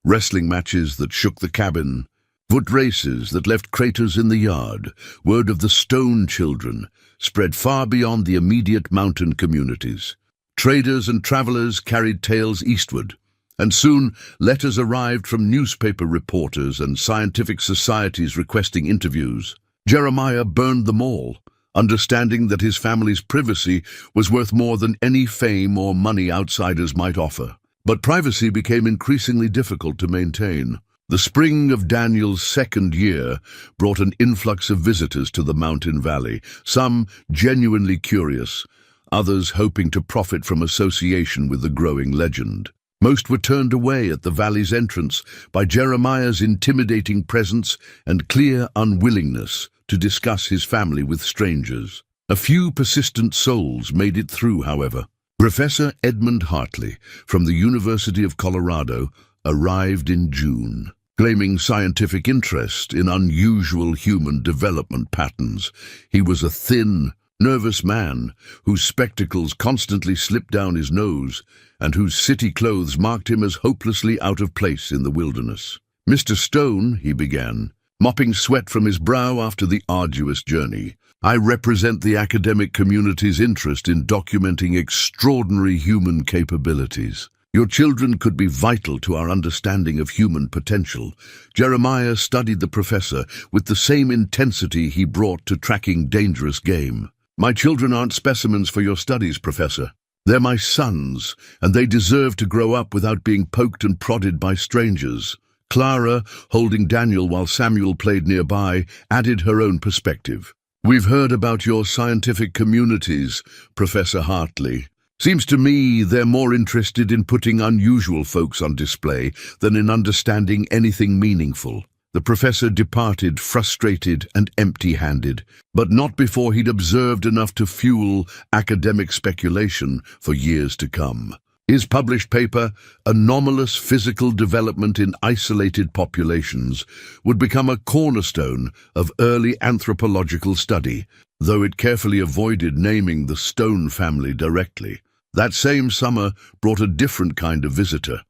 Wrestling matches that shook the cabin, foot races that left craters in the yard. Word of the Stone Children spread far beyond the immediate mountain communities. Traders and travelers carried tales eastward, and soon letters arrived from newspaper reporters and scientific societies requesting interviews. Jeremiah burned them all, understanding that his family's privacy was worth more than any fame or money outsiders might offer. But privacy became increasingly difficult to maintain. The spring of Daniel's 2nd year brought an influx of visitors to the mountain valley, some genuinely curious, others hoping to profit from association with the growing legend. Most were turned away at the valley's entrance by Jeremiah's intimidating presence and clear unwillingness to discuss his family with strangers. A few persistent souls made it through, however. Professor Edmund Hartley from the University of Colorado arrived in June, claiming scientific interest in unusual human development patterns. He was a thin, nervous man whose spectacles constantly slipped down his nose and whose city clothes marked him as hopelessly out of place in the wilderness. "Mr. Stone," he began, mopping sweat from his brow after the arduous journey, "I represent the academic community's interest in documenting extraordinary human capabilities. Your children could be vital to our understanding of human potential." Jeremiah studied the professor with the same intensity he brought to tracking dangerous game. "My children aren't specimens for your studies, Professor. They're my sons, and they deserve to grow up without being poked and prodded by strangers." Clara, holding Daniel while Samuel played nearby, added her own perspective. "We've heard about your scientific communities, Professor Hartley. Seems to me they're more interested in putting unusual folks on display than in understanding anything meaningful." The professor departed frustrated and empty-handed, but not before he'd observed enough to fuel academic speculation for years to come. His published paper, "Anomalous Physical Development in Isolated Populations," would become a cornerstone of early anthropological study, though it carefully avoided naming the Stone family directly. That same summer brought a different kind of visitor,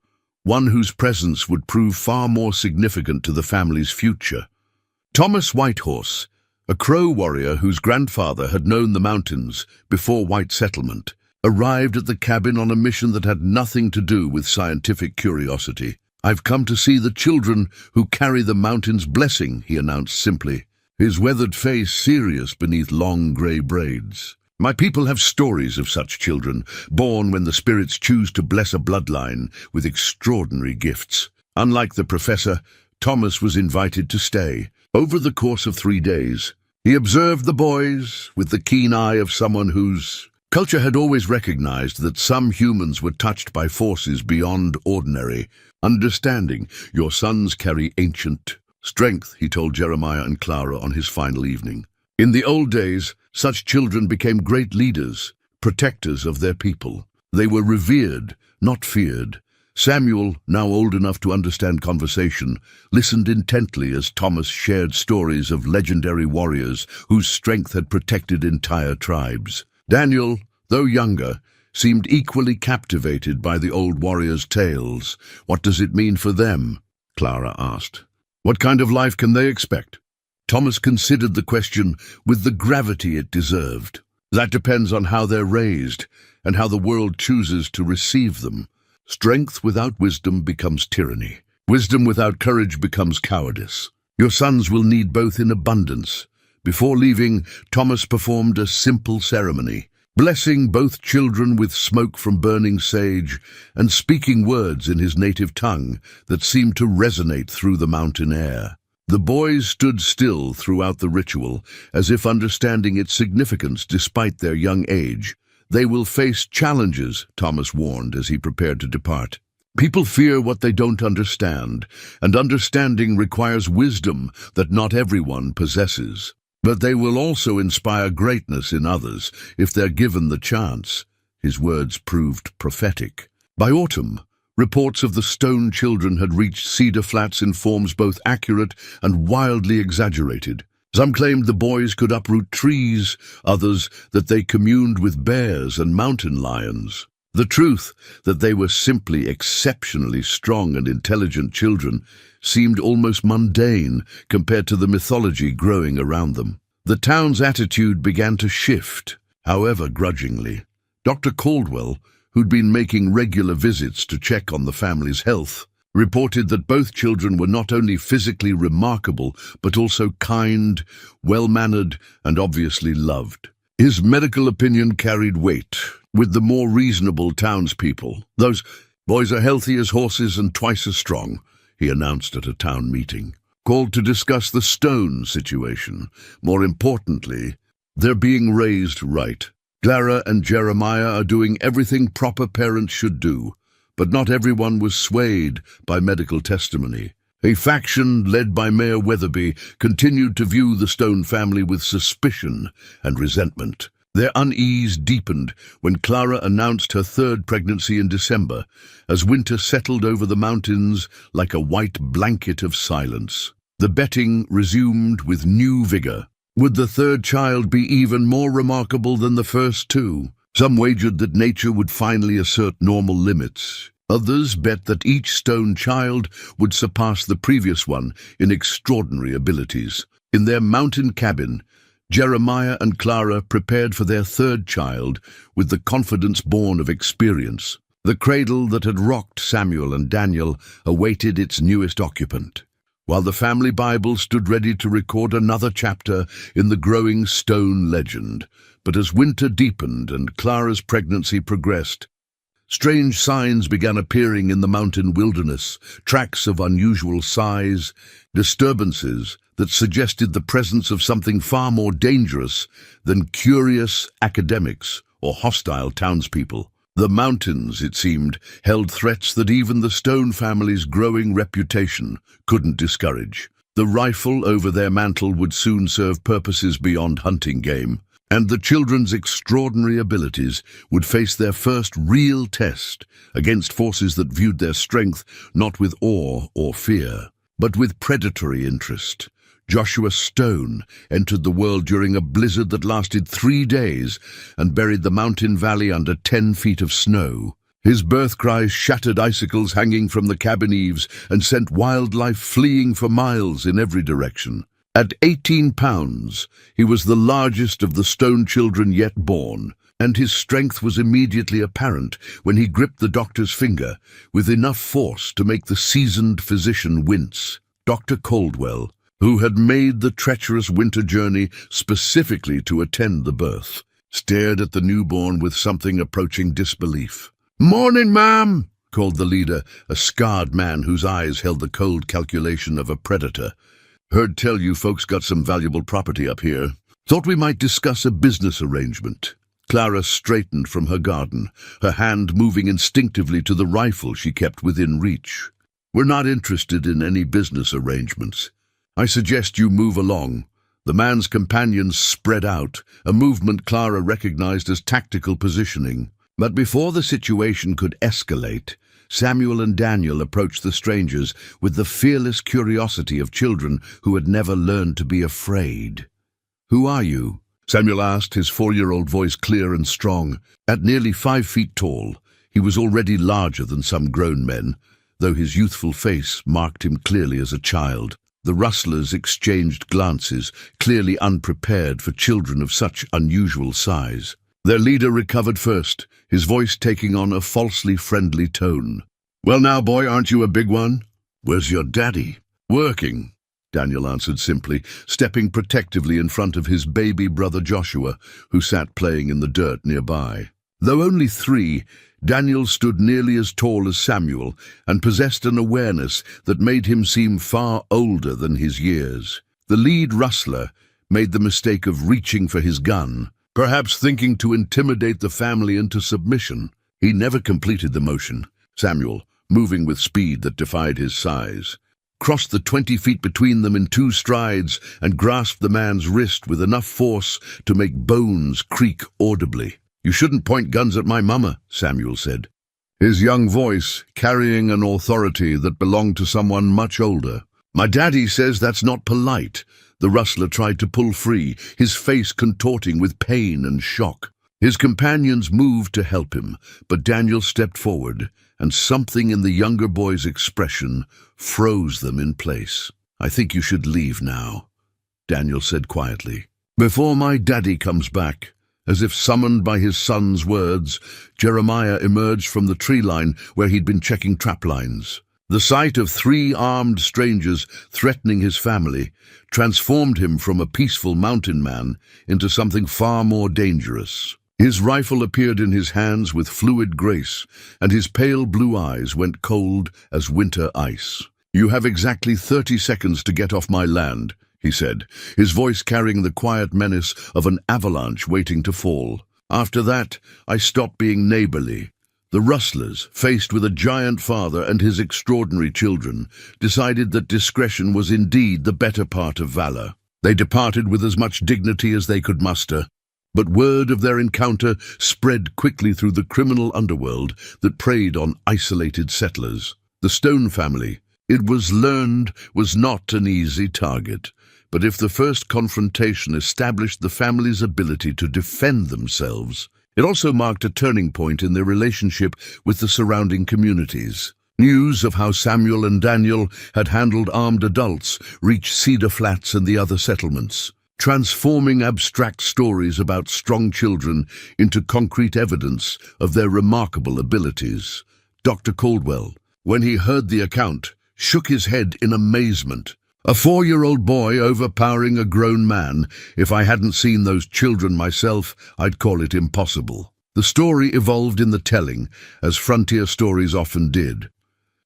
one whose presence would prove far more significant to the family's future. Thomas Whitehorse, a Crow warrior whose grandfather had known the mountains before white settlement, arrived at the cabin on a mission that had nothing to do with scientific curiosity. "I've come to see the children who carry the mountain's blessing," he announced simply, his weathered face serious beneath long grey braids. "My people have stories of such children, born when the spirits choose to bless a bloodline with extraordinary gifts." Unlike the professor, Thomas was invited to stay. Over the course of 3 days, he observed the boys with the keen eye of someone who's Culture had always recognized that some humans were touched by forces beyond ordinary. Understanding, your sons carry ancient strength, he told Jeremiah and Clara on his final evening. In the old days, such children became great leaders, protectors of their people. They were revered, not feared. Samuel, now old enough to understand conversation, listened intently as Thomas shared stories of legendary warriors whose strength had protected entire tribes. Daniel, though younger, seemed equally captivated by the old warriors' tales. What does it mean for them? Clara asked. What kind of life can they expect? Thomas considered the question with the gravity it deserved. That depends on how they're raised and how the world chooses to receive them. Strength without wisdom becomes tyranny. Wisdom without courage becomes cowardice. Your sons will need both in abundance. Before leaving, Thomas performed a simple ceremony, blessing both children with smoke from burning sage and speaking words in his native tongue that seemed to resonate through the mountain air. The boys stood still throughout the ritual, as if understanding its significance despite their young age. They will face challenges, Thomas warned as he prepared to depart. People fear what they don't understand, and understanding requires wisdom that not everyone possesses. But they will also inspire greatness in others if they're given the chance. His words proved prophetic. By autumn, reports of the Stone Children had reached Cedar Flats in forms both accurate and wildly exaggerated. Some claimed the boys could uproot trees, others that they communed with bears and mountain lions. The truth that they were simply exceptionally strong and intelligent children seemed almost mundane compared to the mythology growing around them. The town's attitude began to shift, however grudgingly. Dr. Caldwell, who'd been making regular visits to check on the family's health, reported that both children were not only physically remarkable, but also kind, well-mannered, and obviously loved. His medical opinion carried weight with the more reasonable townspeople. Those boys are healthy as horses and twice as strong, he announced at a town meeting. Called to discuss the Stone situation. More importantly, they're being raised right. Clara and Jeremiah are doing everything proper parents should do. But not everyone was swayed by medical testimony. A faction led by Mayor Weatherby continued to view the Stone family with suspicion and resentment. Their unease deepened when Clara announced her third pregnancy in December, as winter settled over the mountains like a white blanket of silence. The betting resumed with new vigor. Would the third child be even more remarkable than the first two? Some wagered that nature would finally assert normal limits. Others bet that each Stone child would surpass the previous one in extraordinary abilities. In their mountain cabin, Jeremiah and Clara prepared for their third child with the confidence born of experience. The cradle that had rocked Samuel and Daniel awaited its newest occupant, while the family Bible stood ready to record another chapter in the growing Stone legend. But as winter deepened and Clara's pregnancy progressed, strange signs began appearing in the mountain wilderness, tracks of unusual size, disturbances that suggested the presence of something far more dangerous than curious academics or hostile townspeople. The mountains, it seemed, held threats that even the Stone family's growing reputation couldn't discourage. The rifle over their mantle would soon serve purposes beyond hunting game, and the children's extraordinary abilities would face their first real test against forces that viewed their strength not with awe or fear, but with predatory interest. Joshua Stone entered the world during a blizzard that lasted 3 days and buried the mountain valley under 10 feet of snow. His birth cries shattered icicles hanging from the cabin eaves and sent wildlife fleeing for miles in every direction. At 18 pounds, he was the largest of the Stone children yet born, and his strength was immediately apparent when he gripped the doctor's finger with enough force to make the seasoned physician wince. Dr. Caldwell, who had made the treacherous winter journey specifically to attend the birth, stared at the newborn with something approaching disbelief. "Morning, ma'am," called the leader, a scarred man whose eyes held the cold calculation of a predator. "Heard tell you folks got some valuable property up here. Thought we might discuss a business arrangement." Clara straightened from her garden, her hand moving instinctively to the rifle she kept within reach. "We're not interested in any business arrangements. I suggest you move along." The man's companions spread out, a movement Clara recognized as tactical positioning. But before the situation could escalate, Samuel and Daniel approached the strangers with the fearless curiosity of children who had never learned to be afraid. "Who are you?" Samuel asked, his 4-year-old voice clear and strong. At nearly 5 feet tall, he was already larger than some grown men, though his youthful face marked him clearly as a child. The rustlers exchanged glances, clearly unprepared for children of such unusual size. Their leader recovered first, his voice taking on a falsely friendly tone. "Well now, boy, aren't you a big one? Where's your daddy?" "Working," Daniel answered simply, stepping protectively in front of his baby brother Joshua, who sat playing in the dirt nearby. Though only 3, Daniel stood nearly as tall as Samuel and possessed an awareness that made him seem far older than his years. The lead rustler made the mistake of reaching for his gun, perhaps thinking to intimidate the family into submission. He never completed the motion. Samuel, moving with speed that defied his size, crossed the 20 feet between them in 2 strides and grasped the man's wrist with enough force to make bones creak audibly. "You shouldn't point guns at my mama," Samuel said, his young voice carrying an authority that belonged to someone much older. "My daddy says that's not polite." The rustler tried to pull free, his face contorting with pain and shock. His companions moved to help him, but Daniel stepped forward, and something in the younger boy's expression froze them in place. "I think you should leave now," Daniel said quietly. "Before my daddy comes back." As if summoned by his son's words, Jeremiah emerged from the tree line where he'd been checking trap lines. The sight of 3 armed strangers threatening his family transformed him from a peaceful mountain man into something far more dangerous. His rifle appeared in his hands with fluid grace, and his pale blue eyes went cold as winter ice. "You have exactly 30 seconds to get off my land," he said, his voice carrying the quiet menace of an avalanche waiting to fall. "After that, I stop being neighborly." The rustlers, faced with a giant father and his extraordinary children, decided that discretion was indeed the better part of valor. They departed with as much dignity as they could muster, but word of their encounter spread quickly through the criminal underworld that preyed on isolated settlers. The Stone family, it was learned, was not an easy target. But if the first confrontation established the family's ability to defend themselves, it also marked a turning point in their relationship with the surrounding communities. News of how Samuel and Daniel had handled armed adults reached Cedar Flats and the other settlements, transforming abstract stories about strong children into concrete evidence of their remarkable abilities. Dr. Caldwell, when he heard the account, shook his head in amazement. A 4-year-old boy overpowering a grown man. If I hadn't seen those children myself, I'd call it impossible. The story evolved in the telling, as frontier stories often did.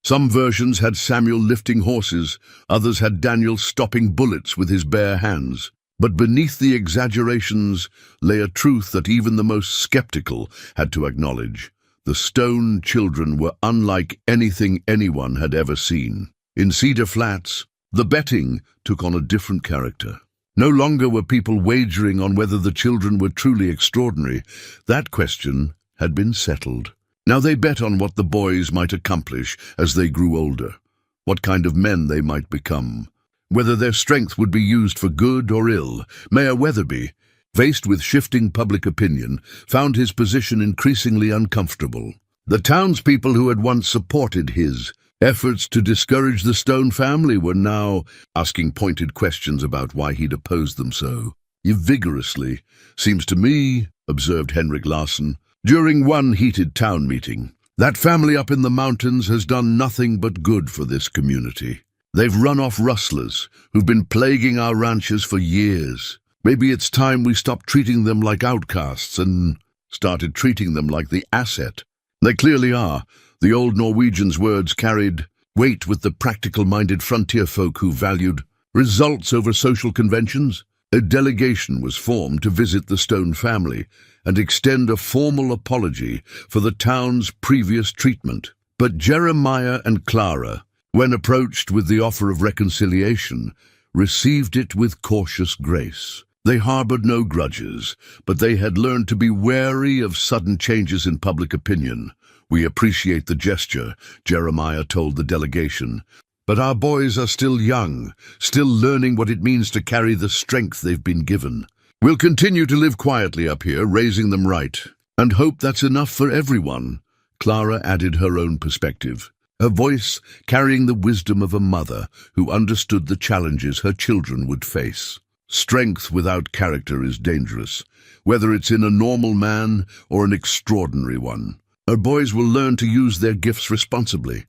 Some versions had Samuel lifting horses, others had Daniel stopping bullets with his bare hands. But beneath the exaggerations lay a truth that even the most skeptical had to acknowledge. The Stone children were unlike anything anyone had ever seen. In Cedar Flats, the betting took on a different character. No longer were people wagering on whether the children were truly extraordinary. That question had been settled. Now they bet on what the boys might accomplish as they grew older, what kind of men they might become, whether their strength would be used for good or ill. Mayor Weatherby, faced with shifting public opinion, found his position increasingly uncomfortable. The townspeople who had once supported his efforts to discourage the Stone family were now asking pointed questions about why he'd opposed them so vigorously. "Seems to me," observed Henrik Larsson, during one heated town meeting, "that family up in the mountains has done nothing but good for this community. They've run off rustlers who've been plaguing our ranches for years. Maybe it's time we stopped treating them like outcasts and started treating them like the asset they clearly are." The old Norwegian's words carried weight with the practical-minded frontier folk who valued results over social conventions. A delegation was formed to visit the Stone family and extend a formal apology for the town's previous treatment. But Jeremiah and Clara, when approached with the offer of reconciliation, received it with cautious grace. They harbored no grudges, but they had learned to be wary of sudden changes in public opinion. "We appreciate the gesture," Jeremiah told the delegation, "but our boys are still young, still learning what it means to carry the strength they've been given. We'll continue to live quietly up here, raising them right, and hope that's enough for everyone." Clara added her own perspective, her voice carrying the wisdom of a mother who understood the challenges her children would face. Strength without character is dangerous, whether it's in a normal man or an extraordinary one. Our boys will learn to use their gifts responsibly,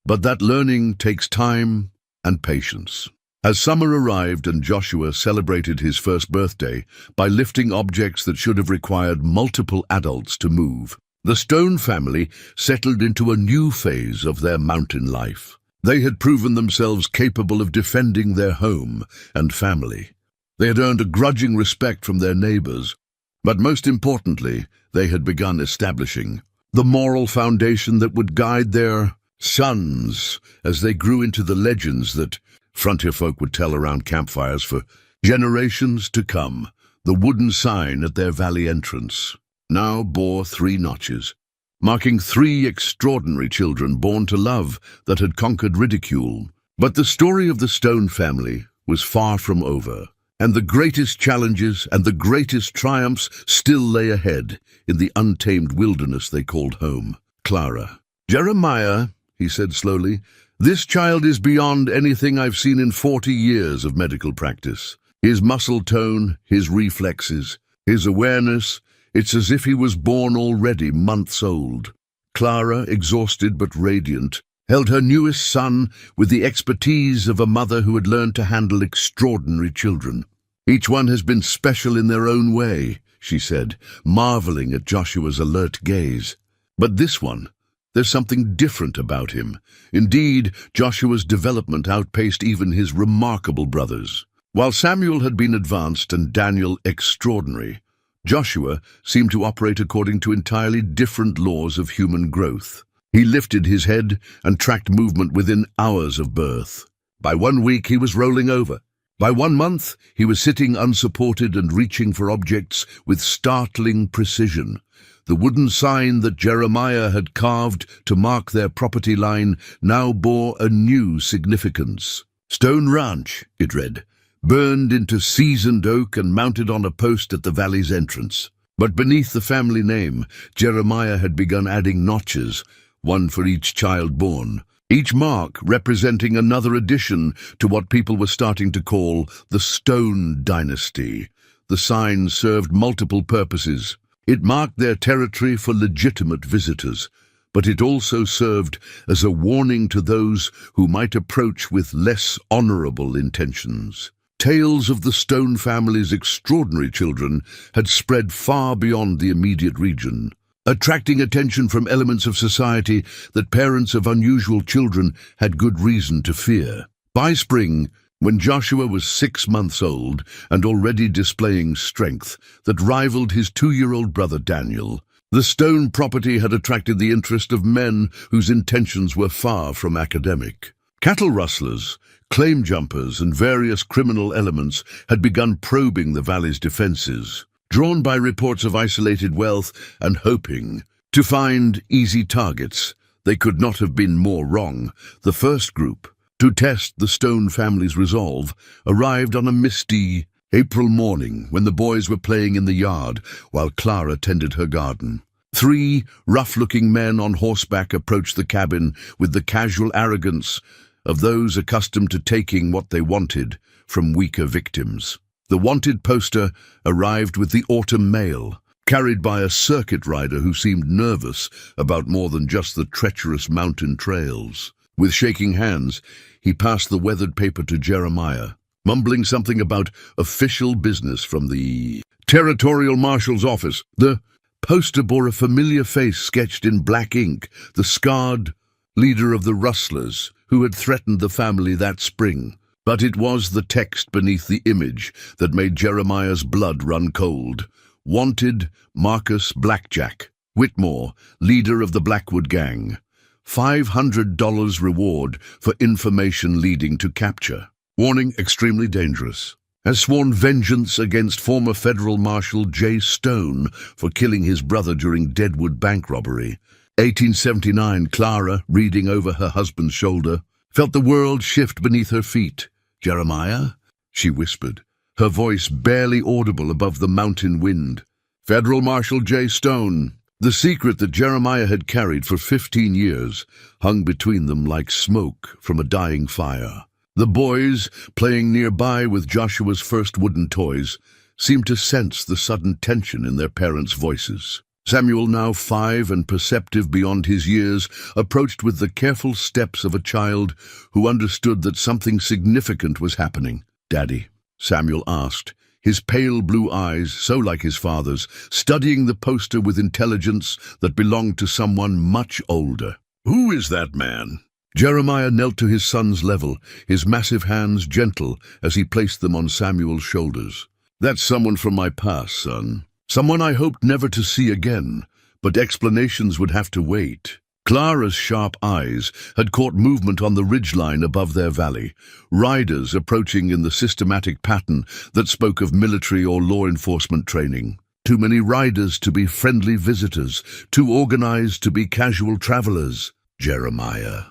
but that learning takes time and patience. As summer arrived and Joshua celebrated his first birthday by lifting objects that should have required multiple adults to move, the Stone family settled into a new phase of their mountain life. They had proven themselves capable of defending their home and family. They had earned a grudging respect from their neighbors, but most importantly, they had begun establishing the moral foundation that would guide their sons as they grew into the legends that frontier folk would tell around campfires for generations to come. The wooden sign at their valley entrance now bore 3 notches, marking 3 extraordinary children born to love that had conquered ridicule. But the story of the Stone family was far from over, and the greatest challenges and the greatest triumphs still lay ahead in the untamed wilderness they called home. "Clara." "Jeremiah," he said slowly, "this child is beyond anything I've seen in 40 years of medical practice. His muscle tone, his reflexes, his awareness, it's as if he was born already months old." Clara, exhausted but radiant, held her newest son with the expertise of a mother who had learned to handle extraordinary children. "Each one has been special in their own way," she said, marveling at Joshua's alert gaze. "But this one, there's something different about him." Indeed, Joshua's development outpaced even his remarkable brothers. While Samuel had been advanced and Daniel extraordinary, Joshua seemed to operate according to entirely different laws of human growth. He lifted his head and tracked movement within hours of birth. By 1 week he was rolling over. By 1 month he was sitting unsupported and reaching for objects with startling precision. The wooden sign that Jeremiah had carved to mark their property line now bore a new significance. "Stone Ranch," it read, burned into seasoned oak and mounted on a post at the valley's entrance. But beneath the family name, Jeremiah had begun adding notches, 1 for each child born, each mark representing another addition to what people were starting to call the Stone Dynasty. The sign served multiple purposes. It marked their territory for legitimate visitors, but it also served as a warning to those who might approach with less honorable intentions. Tales of the Stone family's extraordinary children had spread far beyond the immediate region, attracting attention from elements of society that parents of unusual children had good reason to fear. By spring, when Joshua was 6 months old and already displaying strength that rivaled his 2-year-old brother Daniel, the Stone property had attracted the interest of men whose intentions were far from academic. Cattle rustlers, claim jumpers, and various criminal elements had begun probing the valley's defenses, drawn by reports of isolated wealth and hoping to find easy targets. They could not have been more wrong. The first group, to test the Stone family's resolve, arrived on a misty April morning when the boys were playing in the yard while Clara tended her garden. 3 rough-looking men on horseback approached the cabin with the casual arrogance of those accustomed to taking what they wanted from weaker victims. The wanted poster arrived with the autumn mail, carried by a circuit rider who seemed nervous about more than just the treacherous mountain trails. With shaking hands, he passed the weathered paper to Jeremiah, mumbling something about official business from the territorial marshal's office. The poster bore a familiar face sketched in black ink, the scarred leader of the rustlers who had threatened the family that spring. But it was the text beneath the image that made Jeremiah's blood run cold. Wanted, Marcus Blackjack Whitmore, leader of the Blackwood Gang. $500 reward for information leading to capture. Warning, extremely dangerous. Has sworn vengeance against former Federal Marshal J. Stone for killing his brother during Deadwood bank robbery. 1879, Clara, reading over her husband's shoulder, felt the world shift beneath her feet. "Jeremiah?" she whispered, her voice barely audible above the mountain wind. "Federal Marshal J. Stone." The secret that Jeremiah had carried for 15 years hung between them like smoke from a dying fire. The boys, playing nearby with Joshua's first wooden toys, seemed to sense the sudden tension in their parents' voices. Samuel, now 5 and perceptive beyond his years, approached with the careful steps of a child who understood that something significant was happening. "Daddy?" Samuel asked, his pale blue eyes, so like his father's, studying the poster with intelligence that belonged to someone much older. "Who is that man?" Jeremiah knelt to his son's level, his massive hands gentle as he placed them on Samuel's shoulders. "That's someone from my past, son. Someone I hoped never to see again, but explanations would have to wait." Clara's sharp eyes had caught movement on the ridgeline above their valley, riders approaching in the systematic pattern that spoke of military or law enforcement training. Too many riders to be friendly visitors, too organized to be casual travelers. "Jeremiah,"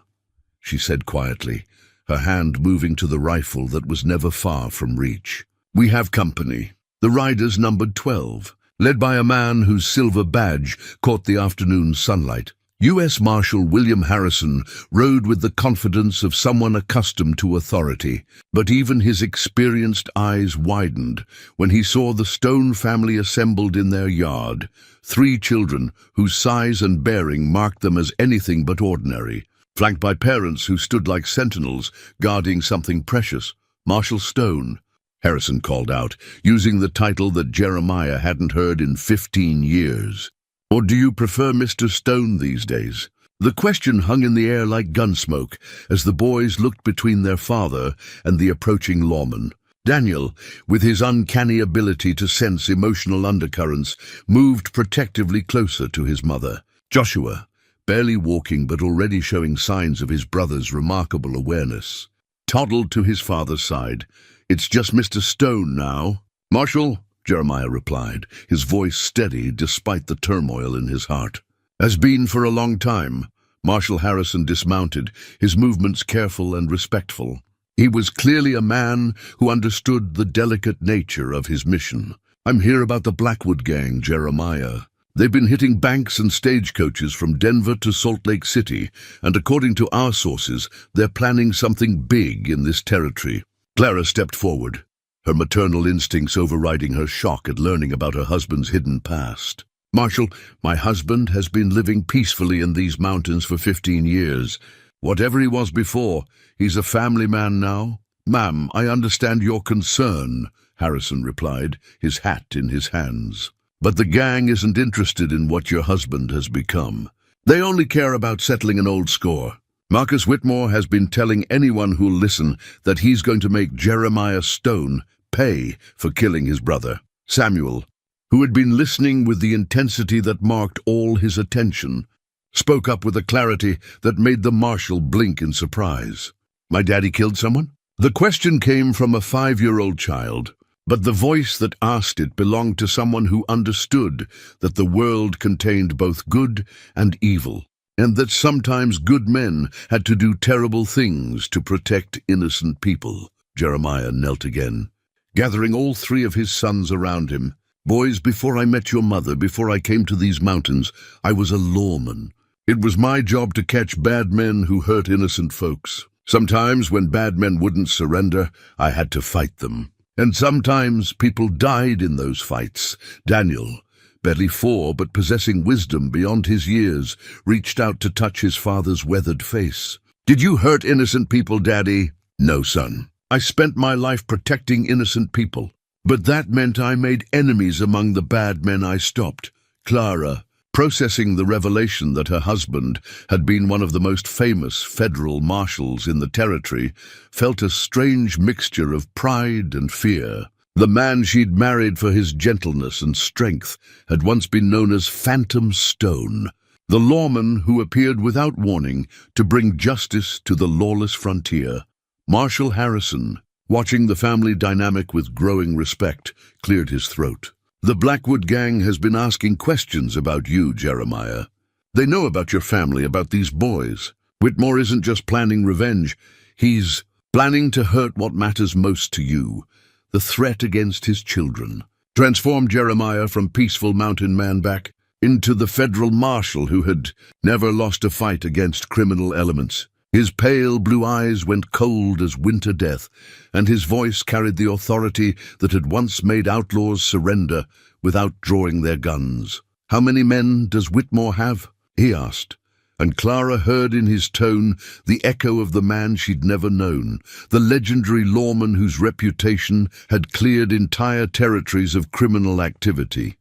she said quietly, her hand moving to the rifle that was never far from reach. "We have company." The riders numbered 12, led by a man whose silver badge caught the afternoon sunlight. U.S. Marshal William Harrison rode with the confidence of someone accustomed to authority, but even his experienced eyes widened when he saw the Stone family assembled in their yard, 3 children whose size and bearing marked them as anything but ordinary, flanked by parents who stood like sentinels guarding something precious. "Marshal Stone," Harrison called out, using the title that Jeremiah hadn't heard in 15 years. "Or do you prefer Mr. Stone these days?" The question hung in the air like gunsmoke as the boys looked between their father and the approaching lawman. Daniel, with his uncanny ability to sense emotional undercurrents, moved protectively closer to his mother. Joshua, barely walking but already showing signs of his brother's remarkable awareness, toddled to his father's side. "It's just Mr. Stone now." "Marshal," Jeremiah replied, his voice steady despite the turmoil in his heart. "Has been for a long time." Marshal Harrison dismounted, his movements careful and respectful. He was clearly a man who understood the delicate nature of his mission. "I'm here about the Blackwood Gang, Jeremiah. They've been hitting banks and stagecoaches from Denver to Salt Lake City, and according to our sources, they're planning something big in this territory." Clara stepped forward, her maternal instincts overriding her shock at learning about her husband's hidden past. "Marshal, my husband has been living peacefully in these mountains for 15 years. Whatever he was before, he's a family man now." "Ma'am, I understand your concern," Harrison replied, his hat in his hands. "But the gang isn't interested in what your husband has become. They only care about settling an old score. Marcus Whitmore has been telling anyone who'll listen that he's going to make Jeremiah Stone pay for killing his brother." Samuel, who had been listening with the intensity that marked all his attention, spoke up with a clarity that made the marshal blink in surprise. "My daddy killed someone?" The question came from a 5-year-old child, but the voice that asked it belonged to someone who understood that the world contained both good and evil, and that sometimes good men had to do terrible things to protect innocent people. Jeremiah knelt again, gathering all 3 of his sons around him. "Boys, before I met your mother, before I came to these mountains, I was a lawman. It was my job to catch bad men who hurt innocent folks. Sometimes when bad men wouldn't surrender, I had to fight them. And sometimes people died in those fights." Daniel, barely 4 but possessing wisdom beyond his years, reached out to touch his father's weathered face. "Did you hurt innocent people, Daddy?" "No, son. I spent my life protecting innocent people. But that meant I made enemies among the bad men I stopped." Clara, processing the revelation that her husband had been one of the most famous federal marshals in the territory, felt a strange mixture of pride and fear. The man she'd married for his gentleness and strength had once been known as Phantom Stone, the lawman who appeared without warning to bring justice to the lawless frontier. Marshal Harrison, watching the family dynamic with growing respect, cleared his throat. "The Blackwood gang has been asking questions about you, Jeremiah. They know about your family, about these boys. Whitmore isn't just planning revenge. He's planning to hurt what matters most to you, the threat against his children." Transformed Jeremiah from peaceful mountain man back into the federal marshal who had never lost a fight against criminal elements. His pale blue eyes went cold as winter death, and his voice carried the authority that had once made outlaws surrender without drawing their guns. "How many men does Whitmore have?" he asked, and Clara heard in his tone the echo of the man she'd never known, the legendary lawman whose reputation had cleared entire territories of criminal activity.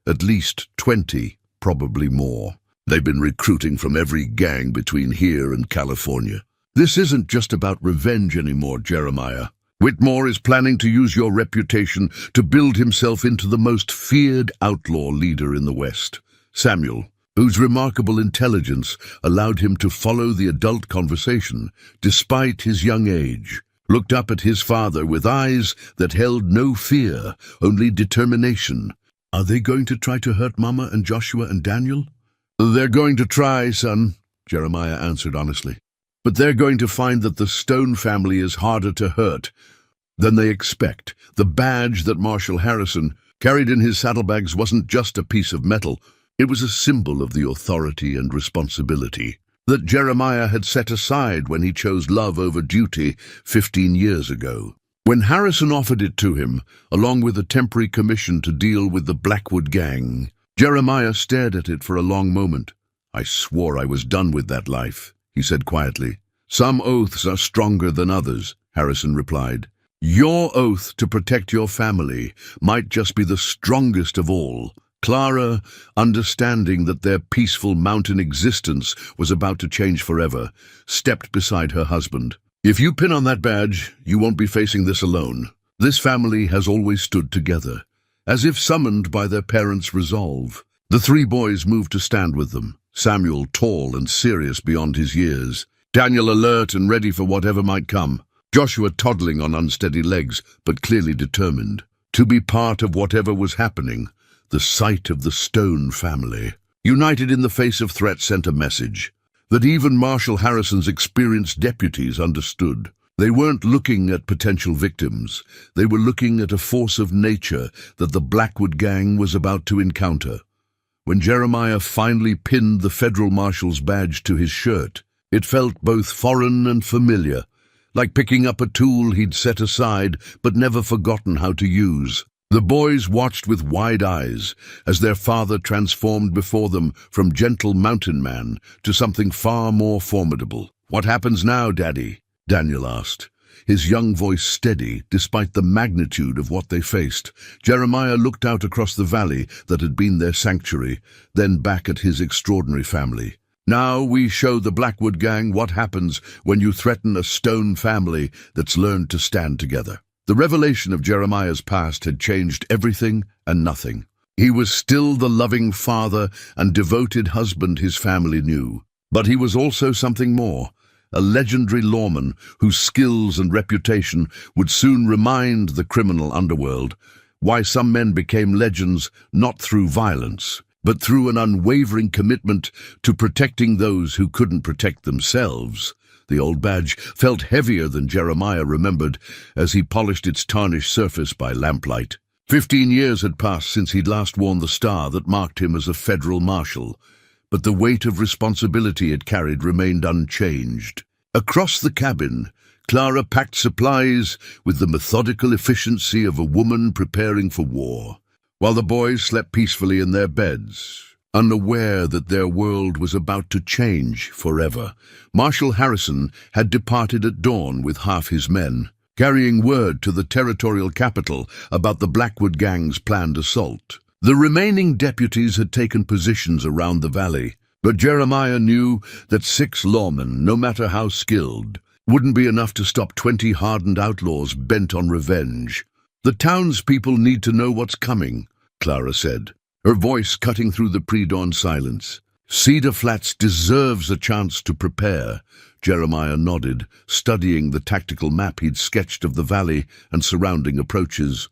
At least 20, probably more. They've been recruiting from every gang between here and California. "This isn't just about revenge anymore, Jeremiah. Whitmore is planning to use your reputation to build himself into the most feared outlaw leader in the West." Samuel, whose remarkable intelligence allowed him to follow the adult conversation despite his young age, looked up at his father with eyes that held no fear, only determination. "Are they going to try to hurt Mama and Joshua and Daniel?" "They're going to try, son," Jeremiah answered honestly. "But they're going to find that the Stone family is harder to hurt than they expect." The badge that Marshal Harrison carried in his saddlebags wasn't just a piece of metal. It was a symbol of the authority and responsibility that Jeremiah had set aside when he chose love over duty 15 years ago. When Harrison offered it to him, along with a temporary commission to deal with the Blackwood gang, Jeremiah stared at it for a long moment. "I swore I was done with that life," he said quietly. "Some oaths are stronger than others," Harrison replied. "Your oath to protect your family might just be the strongest of all." Clara, understanding that their peaceful mountain existence was about to change forever, stepped beside her husband. "If you pin on that badge, you won't be facing this alone. This family has always stood together, as if summoned by their parents' resolve." The three boys moved to stand with them, Samuel tall and serious beyond his years, Daniel alert and ready for whatever might come, Joshua toddling on unsteady legs but clearly determined to be part of whatever was happening. The sight of the Stone family, united in the face of threat, sent a message that even Marshal Harrison's experienced deputies understood. They weren't looking at potential victims. They were looking at a force of nature that the Blackwood gang was about to encounter. When Jeremiah finally pinned the federal marshal's badge to his shirt, it felt both foreign and familiar, like picking up a tool he'd set aside but never forgotten how to use. The boys watched with wide eyes as their father transformed before them from gentle mountain man to something far more formidable. "What happens now, Daddy?" Daniel asked, his young voice steady despite the magnitude of what they faced. Jeremiah looked out across the valley that had been their sanctuary, then back at his extraordinary family. "Now we show the Blackwood gang what happens when you threaten a Stone family that's learned to stand together." The revelation of Jeremiah's past had changed everything and nothing. He was still the loving father and devoted husband his family knew, but he was also something more, a legendary lawman whose skills and reputation would soon remind the criminal underworld why some men became legends not through violence, but through an unwavering commitment to protecting those who couldn't protect themselves. The old badge felt heavier than Jeremiah remembered as he polished its tarnished surface by lamplight. 15 years had passed since he'd last worn the star that marked him as a federal marshal, but the weight of responsibility it carried remained unchanged. Across the cabin, Clara packed supplies with the methodical efficiency of a woman preparing for war, while the boys slept peacefully in their beds, unaware that their world was about to change forever. Marshal Harrison had departed at dawn with half his men, carrying word to the territorial capital about the Blackwood gang's planned assault. The remaining deputies had taken positions around the valley, but Jeremiah knew that 6 lawmen, no matter how skilled, wouldn't be enough to stop 20 hardened outlaws bent on revenge. "The townspeople need to know what's coming," Clara said, her voice cutting through the pre-dawn silence. "Cedar Flats deserves a chance to prepare." Jeremiah nodded, studying the tactical map he'd sketched of the valley and surrounding approaches.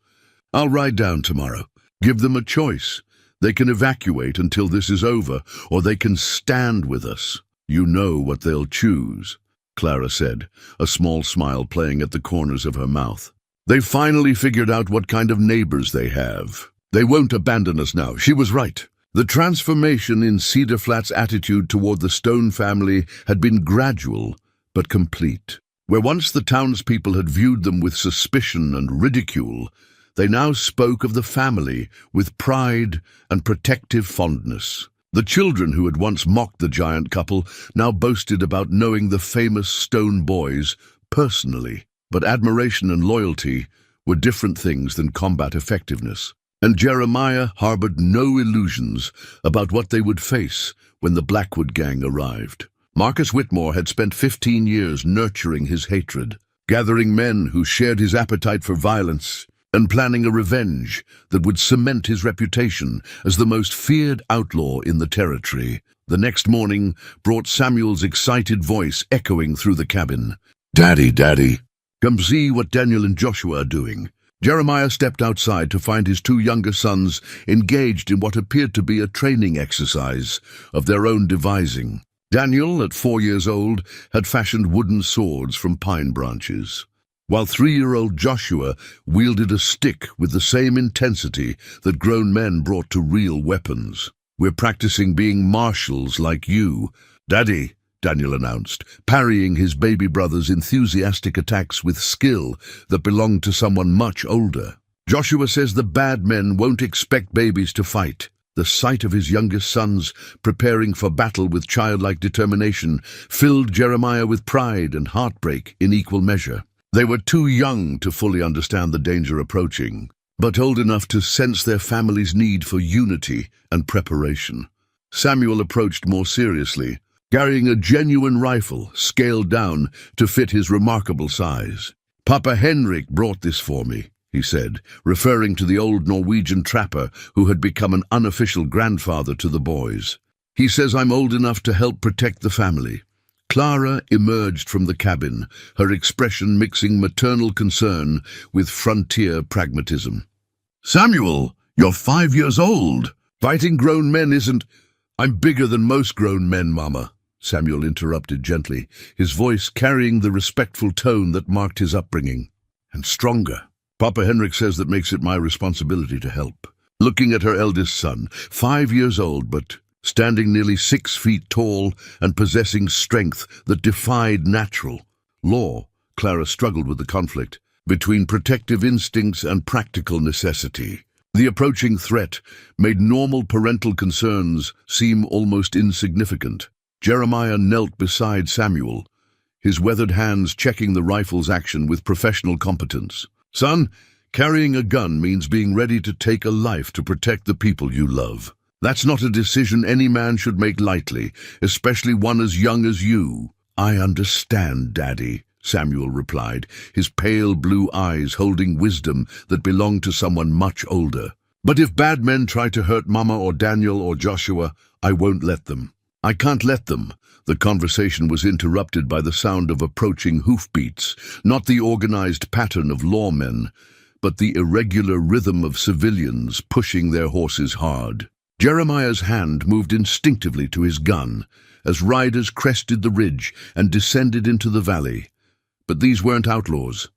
"I'll ride down tomorrow. Give them a choice. They can evacuate until this is over, or they can stand with us. You know what they'll choose," Clara said, a small smile playing at the corners of her mouth. "They've finally figured out what kind of neighbors they have. They won't abandon us now." She was right. The transformation in Cedar Flat's attitude toward the Stone family had been gradual but complete. Where once the townspeople had viewed them with suspicion and ridicule, they now spoke of the family with pride and protective fondness. The children who had once mocked the giant couple now boasted about knowing the famous Stone boys personally. But admiration and loyalty were different things than combat effectiveness. And Jeremiah harbored no illusions about what they would face when the Blackwood gang arrived. Marcus Whitmore had spent 15 years nurturing his hatred, gathering men who shared his appetite for violence, and planning a revenge that would cement his reputation as the most feared outlaw in the territory. The next morning brought Samuel's excited voice echoing through the cabin. "Daddy, Daddy, come see what Daniel and Joshua are doing." Jeremiah stepped outside to find his 2 younger sons engaged in what appeared to be a training exercise of their own devising. Daniel, at 4 years old, had fashioned wooden swords from pine branches, while 3-year-old Joshua wielded a stick with the same intensity that grown men brought to real weapons. "We're practicing being marshals like you, Daddy," Daniel announced, parrying his baby brother's enthusiastic attacks with skill that belonged to someone much older. "Joshua says the bad men won't expect babies to fight." The sight of his youngest sons preparing for battle with childlike determination filled Jeremiah with pride and heartbreak in equal measure. They were too young to fully understand the danger approaching, but old enough to sense their family's need for unity and preparation. Samuel approached more seriously, carrying a genuine rifle scaled down to fit his remarkable size. "Papa Henrik brought this for me," he said, referring to the old Norwegian trapper who had become an unofficial grandfather to the boys. "He says I'm old enough to help protect the family." Clara emerged from the cabin, her expression mixing maternal concern with frontier pragmatism. "Samuel, you're 5 years old. Fighting grown men isn't—" "I'm bigger than most grown men, Mama," Samuel interrupted gently, his voice carrying the respectful tone that marked his upbringing. "And stronger. Papa Henrik says that makes it my responsibility to help." Looking at her eldest son, 5 years old but standing nearly 6 feet tall and possessing strength that defied natural law, Clara struggled with the conflict between protective instincts and practical necessity. The approaching threat made normal parental concerns seem almost insignificant. Jeremiah knelt beside Samuel, his weathered hands checking the rifle's action with professional competence. "Son, carrying a gun means being ready to take a life to protect the people you love. That's not a decision any man should make lightly, especially one as young as you." "I understand, Daddy," Samuel replied, his pale blue eyes holding wisdom that belonged to someone much older. "But if bad men try to hurt Mama or Daniel or Joshua, I won't let them. I can't let them." The conversation was interrupted by the sound of approaching hoofbeats, not the organized pattern of lawmen, but the irregular rhythm of civilians pushing their horses hard. Jeremiah's hand moved instinctively to his gun as riders crested the ridge and descended into the valley. But these weren't outlaws.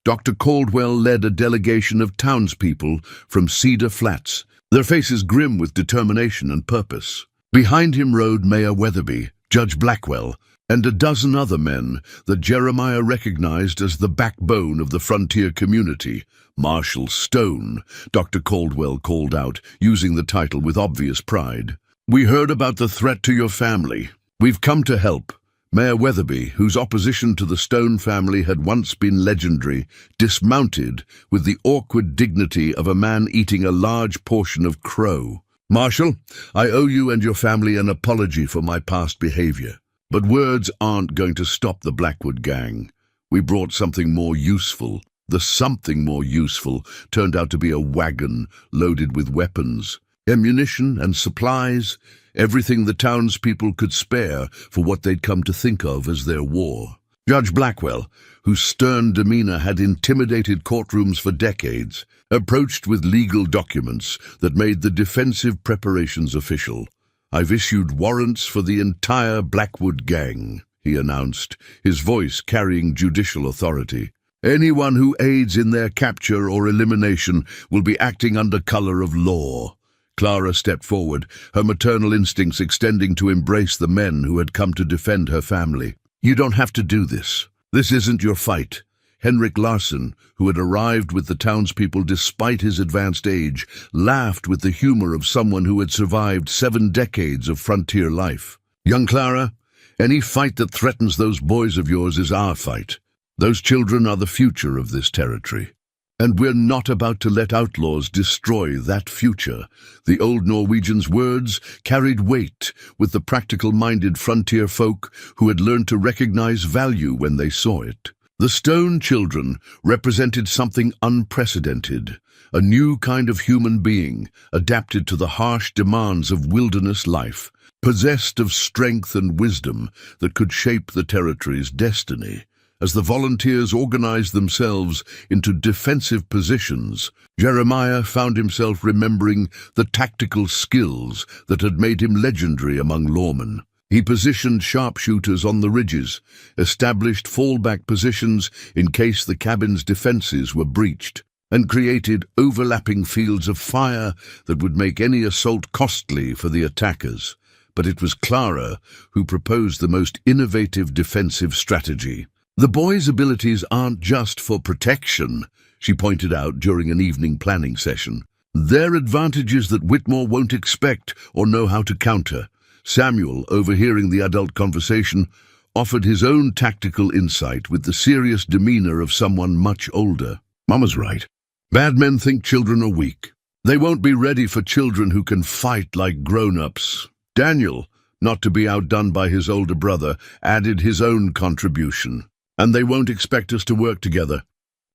Dr. Caldwell led a delegation of townspeople from Cedar Flats, their faces grim with determination and purpose. Behind him rode Mayor Weatherby, Judge Blackwell, and a dozen other men that Jeremiah recognized as the backbone of the frontier community. "Marshal Stone," Dr. Caldwell called out, using the title with obvious pride. "We heard about the threat to your family. We've come to help, Mayor Weatherby, whose opposition to the Stone family had once been legendary, dismounted with the awkward dignity of a man eating a large portion of crow. "Marshal, I owe you and your family an apology for my past behavior. But words aren't going to stop the Blackwood gang. We brought something more useful." The something more useful turned out to be a wagon loaded with weapons, ammunition and supplies, everything the townspeople could spare for what they'd come to think of as their war. Judge Blackwell, whose stern demeanor had intimidated courtrooms for decades, approached with legal documents that made the defensive preparations official. "I've issued warrants for the entire Blackwood gang," he announced, his voice carrying judicial authority. "Anyone who aids in their capture or elimination will be acting under color of law." Clara stepped forward, her maternal instincts extending to embrace the men who had come to defend her family. "You don't have to do this. This isn't your fight." Henrik Larsson, who had arrived with the townspeople despite his advanced age, laughed with the humor of someone who had survived 7 decades of frontier life. "Young Clara, any fight that threatens those boys of yours is our fight. Those children are the future of this territory. And we're not about to let outlaws destroy that future." The old Norwegian's words carried weight with the practical-minded frontier folk who had learned to recognize value when they saw it. The Stone children represented something unprecedented, a new kind of human being, adapted to the harsh demands of wilderness life, possessed of strength and wisdom that could shape the territory's destiny. As the volunteers organized themselves into defensive positions, Jeremiah found himself remembering the tactical skills that had made him legendary among lawmen. He positioned sharpshooters on the ridges, established fallback positions in case the cabin's defenses were breached, and created overlapping fields of fire that would make any assault costly for the attackers. But it was Clara who proposed the most innovative defensive strategy. "The boys' abilities aren't just for protection," she pointed out during an evening planning session. "They're advantages that Whitmore won't expect or know how to counter." Samuel, overhearing the adult conversation, offered his own tactical insight with the serious demeanor of someone much older. "Mama's right. Bad men think children are weak. They won't be ready for children who can fight like grown-ups." Daniel, not to be outdone by his older brother, added his own contribution. "And they won't expect us to work together.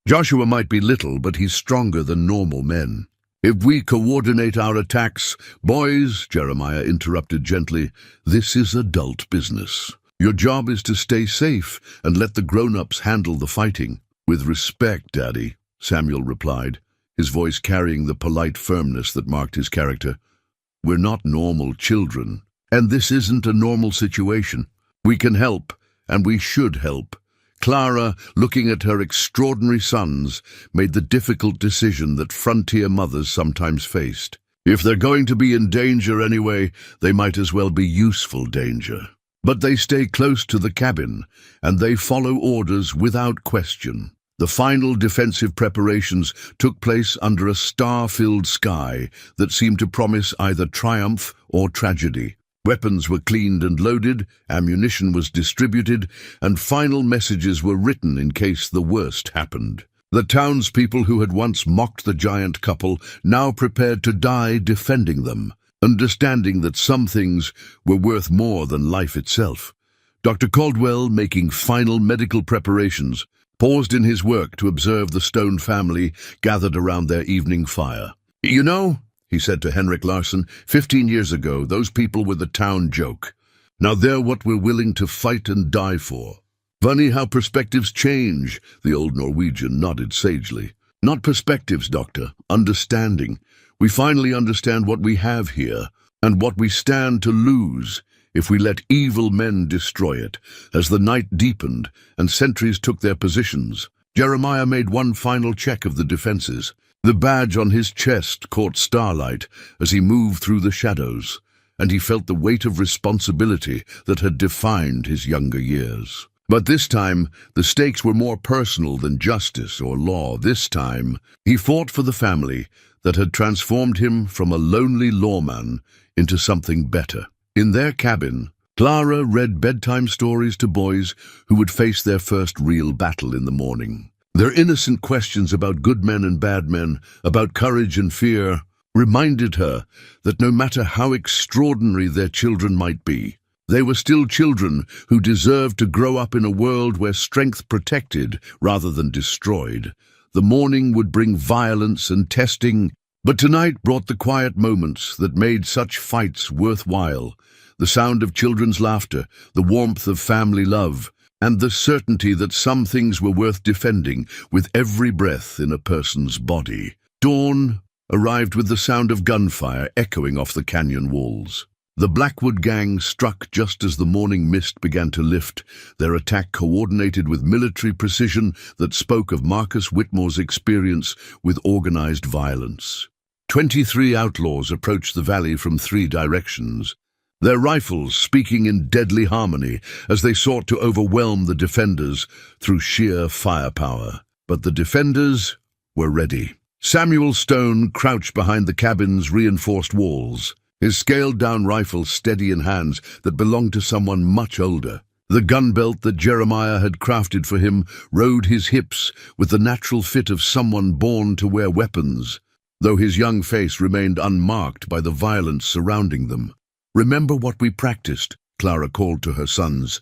Joshua might be little, but he's stronger than normal men. If we coordinate our attacks—" "Boys," Jeremiah interrupted gently, "this is adult business. Your job is to stay safe and let the grown-ups handle the fighting." "With respect, Daddy," Samuel replied, his voice carrying the polite firmness that marked his character. "We're not normal children, and this isn't a normal situation. We can help, and we should help." Clara, looking at her extraordinary sons, made the difficult decision that frontier mothers sometimes faced. If they're going to be in danger anyway, they might as well be useful danger. But they stay close to the cabin, and they follow orders without question. The final defensive preparations took place under a star-filled sky that seemed to promise either triumph or tragedy. Weapons were cleaned and loaded, ammunition was distributed, and final messages were written in case the worst happened. The townspeople who had once mocked the giant couple now prepared to die defending them, understanding that some things were worth more than life itself. Dr. Caldwell, making final medical preparations, paused in his work to observe the Stone family gathered around their evening fire. "You know," he said to Henrik Larsson, 15 years ago, those people were the town joke. Now they're what we're willing to fight and die for." "Funny how perspectives change," the old Norwegian nodded sagely. "Not perspectives, Doctor, understanding. We finally understand what we have here, and what we stand to lose if we let evil men destroy it." As the night deepened and sentries took their positions, Jeremiah made one final check of the defenses. The badge on his chest caught starlight as he moved through the shadows, and he felt the weight of responsibility that had defined his younger years. But this time, the stakes were more personal than justice or law. This time, he fought for the family that had transformed him from a lonely lawman into something better. In their cabin, Clara read bedtime stories to boys who would face their first real battle in the morning. Their innocent questions about good men and bad men, about courage and fear, reminded her that no matter how extraordinary their children might be, they were still children who deserved to grow up in a world where strength protected rather than destroyed. The morning would bring violence and testing, but tonight brought the quiet moments that made such fights worthwhile. The sound of children's laughter, the warmth of family love, and the certainty that some things were worth defending with every breath in a person's body. Dawn arrived with the sound of gunfire echoing off the canyon walls. The Blackwood gang struck just as the morning mist began to lift, their attack coordinated with military precision that spoke of Marcus Whitmore's experience with organized violence. 23 outlaws approached the valley from 3 directions, their rifles speaking in deadly harmony as they sought to overwhelm the defenders through sheer firepower. But the defenders were ready. Samuel Stone crouched behind the cabin's reinforced walls, his scaled-down rifle steady in hands that belonged to someone much older. The gun belt that Jeremiah had crafted for him rode his hips with the natural fit of someone born to wear weapons, though his young face remained unmarked by the violence surrounding them. "Remember what we practiced," Clara called to her sons,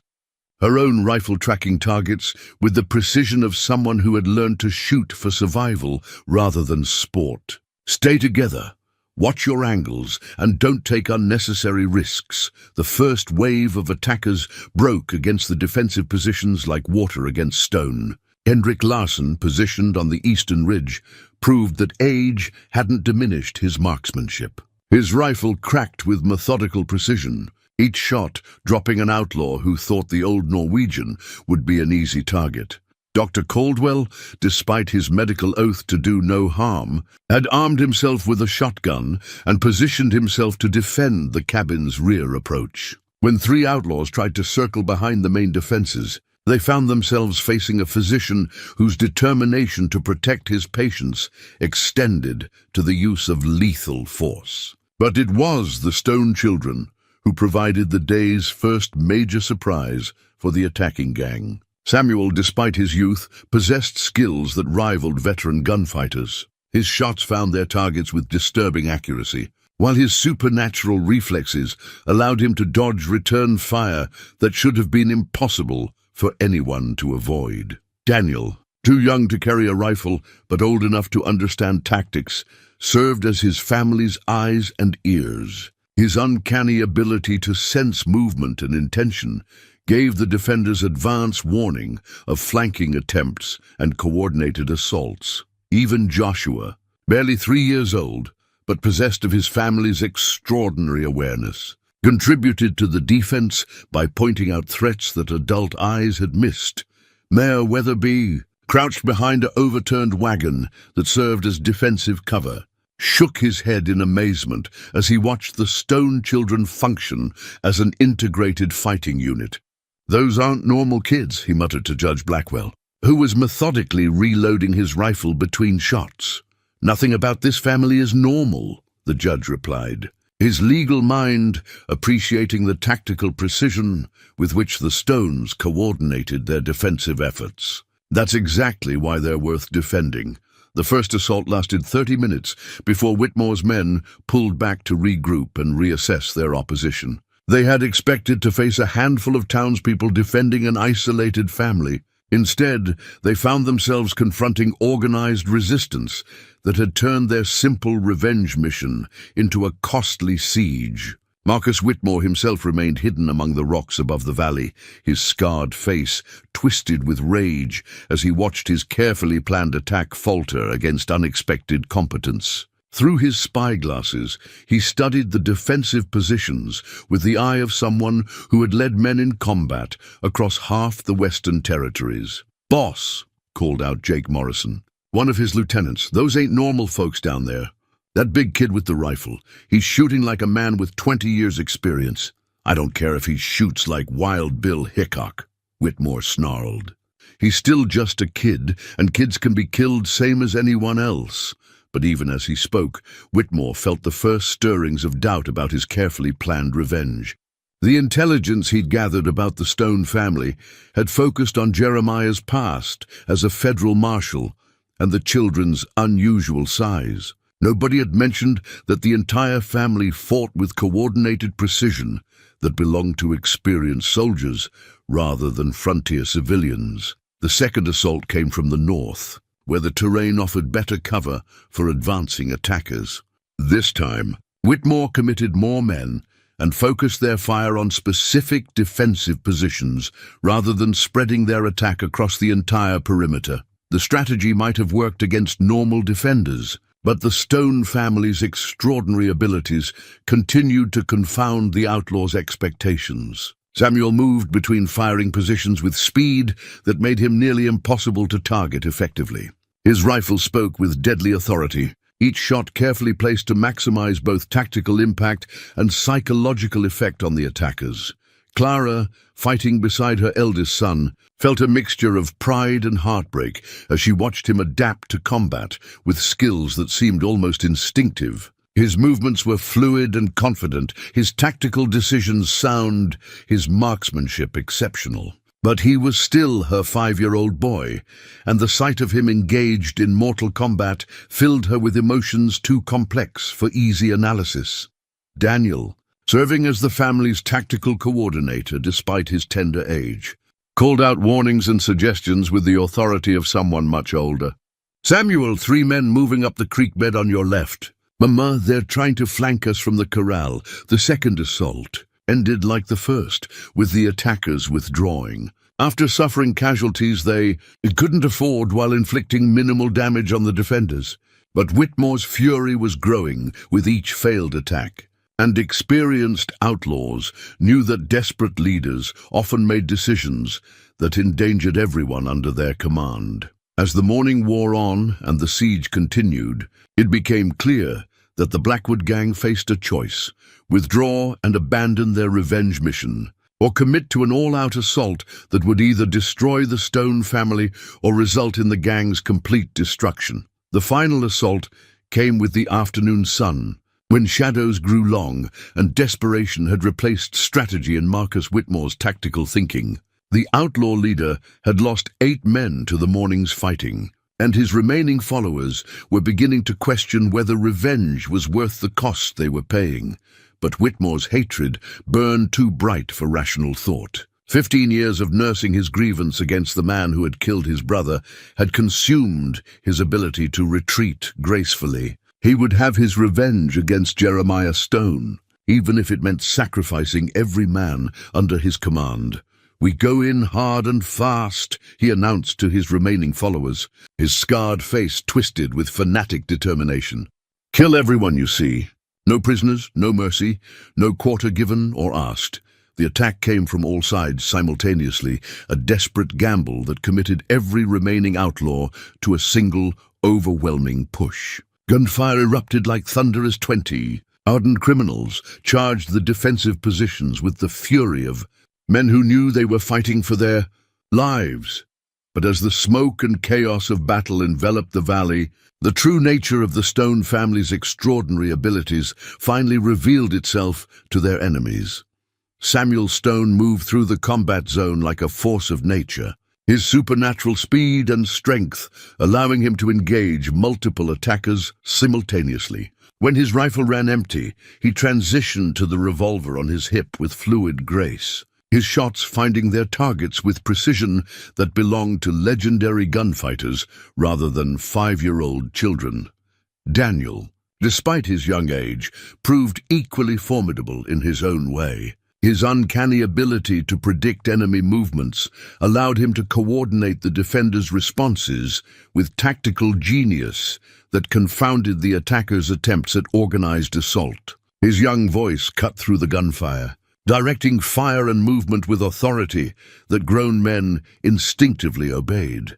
her own rifle tracking targets with the precision of someone who had learned to shoot for survival rather than sport. "Stay together, watch your angles, and don't take unnecessary risks." The first wave of attackers broke against the defensive positions like water against stone. Hendrik Larsen, positioned on the eastern ridge, proved that age hadn't diminished his marksmanship. His rifle cracked with methodical precision, each shot dropping an outlaw who thought the old Norwegian would be an easy target. Dr. Caldwell, despite his medical oath to do no harm, had armed himself with a shotgun and positioned himself to defend the cabin's rear approach. When 3 outlaws tried to circle behind the main defenses, they found themselves facing a physician whose determination to protect his patients extended to the use of lethal force. But it was the Stone children who provided the day's first major surprise for the attacking gang. Samuel, despite his youth, possessed skills that rivaled veteran gunfighters. His shots found their targets with disturbing accuracy, while his supernatural reflexes allowed him to dodge return fire that should have been impossible for anyone to avoid. Daniel, too young to carry a rifle but old enough to understand tactics, served as his family's eyes and ears. His uncanny ability to sense movement and intention gave the defenders advance warning of flanking attempts and coordinated assaults. Even Joshua, barely 3 years old, but possessed of his family's extraordinary awareness, contributed to the defense by pointing out threats that adult eyes had missed. Mayor Weatherby, crouched behind an overturned wagon that served as defensive cover, shook his head in amazement as he watched the Stone children function as an integrated fighting unit. "Those aren't normal kids," he muttered to Judge Blackwell, who was methodically reloading his rifle between shots. "Nothing about this family is normal," the judge replied, his legal mind appreciating the tactical precision with which the Stones coordinated their defensive efforts. "That's exactly why they're worth defending." The first assault lasted 30 minutes before Whitmore's men pulled back to regroup and reassess their opposition. They had expected to face a handful of townspeople defending an isolated family. Instead, they found themselves confronting organized resistance that had turned their simple revenge mission into a costly siege. Marcus Whitmore himself remained hidden among the rocks above the valley, his scarred face twisted with rage as he watched his carefully planned attack falter against unexpected competence. Through his spyglasses, he studied the defensive positions with the eye of someone who had led men in combat across half the Western Territories. "Boss," called out Jake Morrison, one of his lieutenants, "those ain't normal folks down there. That big kid with the rifle, he's shooting like a man with 20 years' experience. I don't care if he shoots like Wild Bill Hickok," Whitmore snarled. "He's still just a kid, and kids can be killed same as anyone else." But even as he spoke, Whitmore felt the first stirrings of doubt about his carefully planned revenge. The intelligence he'd gathered about the Stone family had focused on Jeremiah's past as a federal marshal and the children's unusual size. Nobody had mentioned that the entire family fought with coordinated precision that belonged to experienced soldiers rather than frontier civilians. The second assault came from the north, where the terrain offered better cover for advancing attackers. This time, Whitmore committed more men and focused their fire on specific defensive positions rather than spreading their attack across the entire perimeter. The strategy might have worked against normal defenders, but the Stone family's extraordinary abilities continued to confound the outlaws' expectations. Samuel moved between firing positions with speed that made him nearly impossible to target effectively. His rifle spoke with deadly authority, each shot carefully placed to maximize both tactical impact and psychological effect on the attackers. Clara, fighting beside her eldest son, felt a mixture of pride and heartbreak as she watched him adapt to combat with skills that seemed almost instinctive. His movements were fluid and confident, his tactical decisions sound, his marksmanship exceptional. But he was still her 5-year-old boy, and the sight of him engaged in mortal combat filled her with emotions too complex for easy analysis. Daniel, serving as the family's tactical coordinator despite his tender age, called out warnings and suggestions with the authority of someone much older. "Samuel, 3 men moving up the creek bed on your left. Mama, they're trying to flank us from the corral. The second assault ended like the first, with the attackers withdrawing. After suffering casualties they couldn't afford while inflicting minimal damage on the defenders. But Whitmore's fury was growing with each failed attack, and experienced outlaws knew that desperate leaders often made decisions that endangered everyone under their command. As the morning wore on and the siege continued, it became clear that the Blackwood gang faced a choice: withdraw and abandon their revenge mission, or commit to an all-out assault that would either destroy the Stone family or result in the gang's complete destruction. The final assault came with the afternoon sun, when shadows grew long and desperation had replaced strategy in Marcus Whitmore's tactical thinking. The outlaw leader had lost 8 men to the morning's fighting, and his remaining followers were beginning to question whether revenge was worth the cost they were paying. But Whitmore's hatred burned too bright for rational thought. 15 years of nursing his grievance against the man who had killed his brother had consumed his ability to retreat gracefully. He would have his revenge against Jeremiah Stone, even if it meant sacrificing every man under his command. "We go in hard and fast," he announced to his remaining followers, his scarred face twisted with fanatic determination. "Kill everyone you see. No prisoners, no mercy, no quarter given or asked." The attack came from all sides simultaneously, a desperate gamble that committed every remaining outlaw to a single, overwhelming push. Gunfire erupted like thunder as 20 ardent criminals charged the defensive positions with the fury of men who knew they were fighting for their lives. But as the smoke and chaos of battle enveloped the valley, the true nature of the Stone family's extraordinary abilities finally revealed itself to their enemies. Samuel Stone moved through the combat zone like a force of nature, his supernatural speed and strength allowing him to engage multiple attackers simultaneously. When his rifle ran empty, he transitioned to the revolver on his hip with fluid grace, his shots finding their targets with precision that belonged to legendary gunfighters rather than 5-year-old children. Daniel, despite his young age, proved equally formidable in his own way. His uncanny ability to predict enemy movements allowed him to coordinate the defenders' responses with tactical genius that confounded the attackers' attempts at organized assault. His young voice cut through the gunfire, directing fire and movement with authority that grown men instinctively obeyed.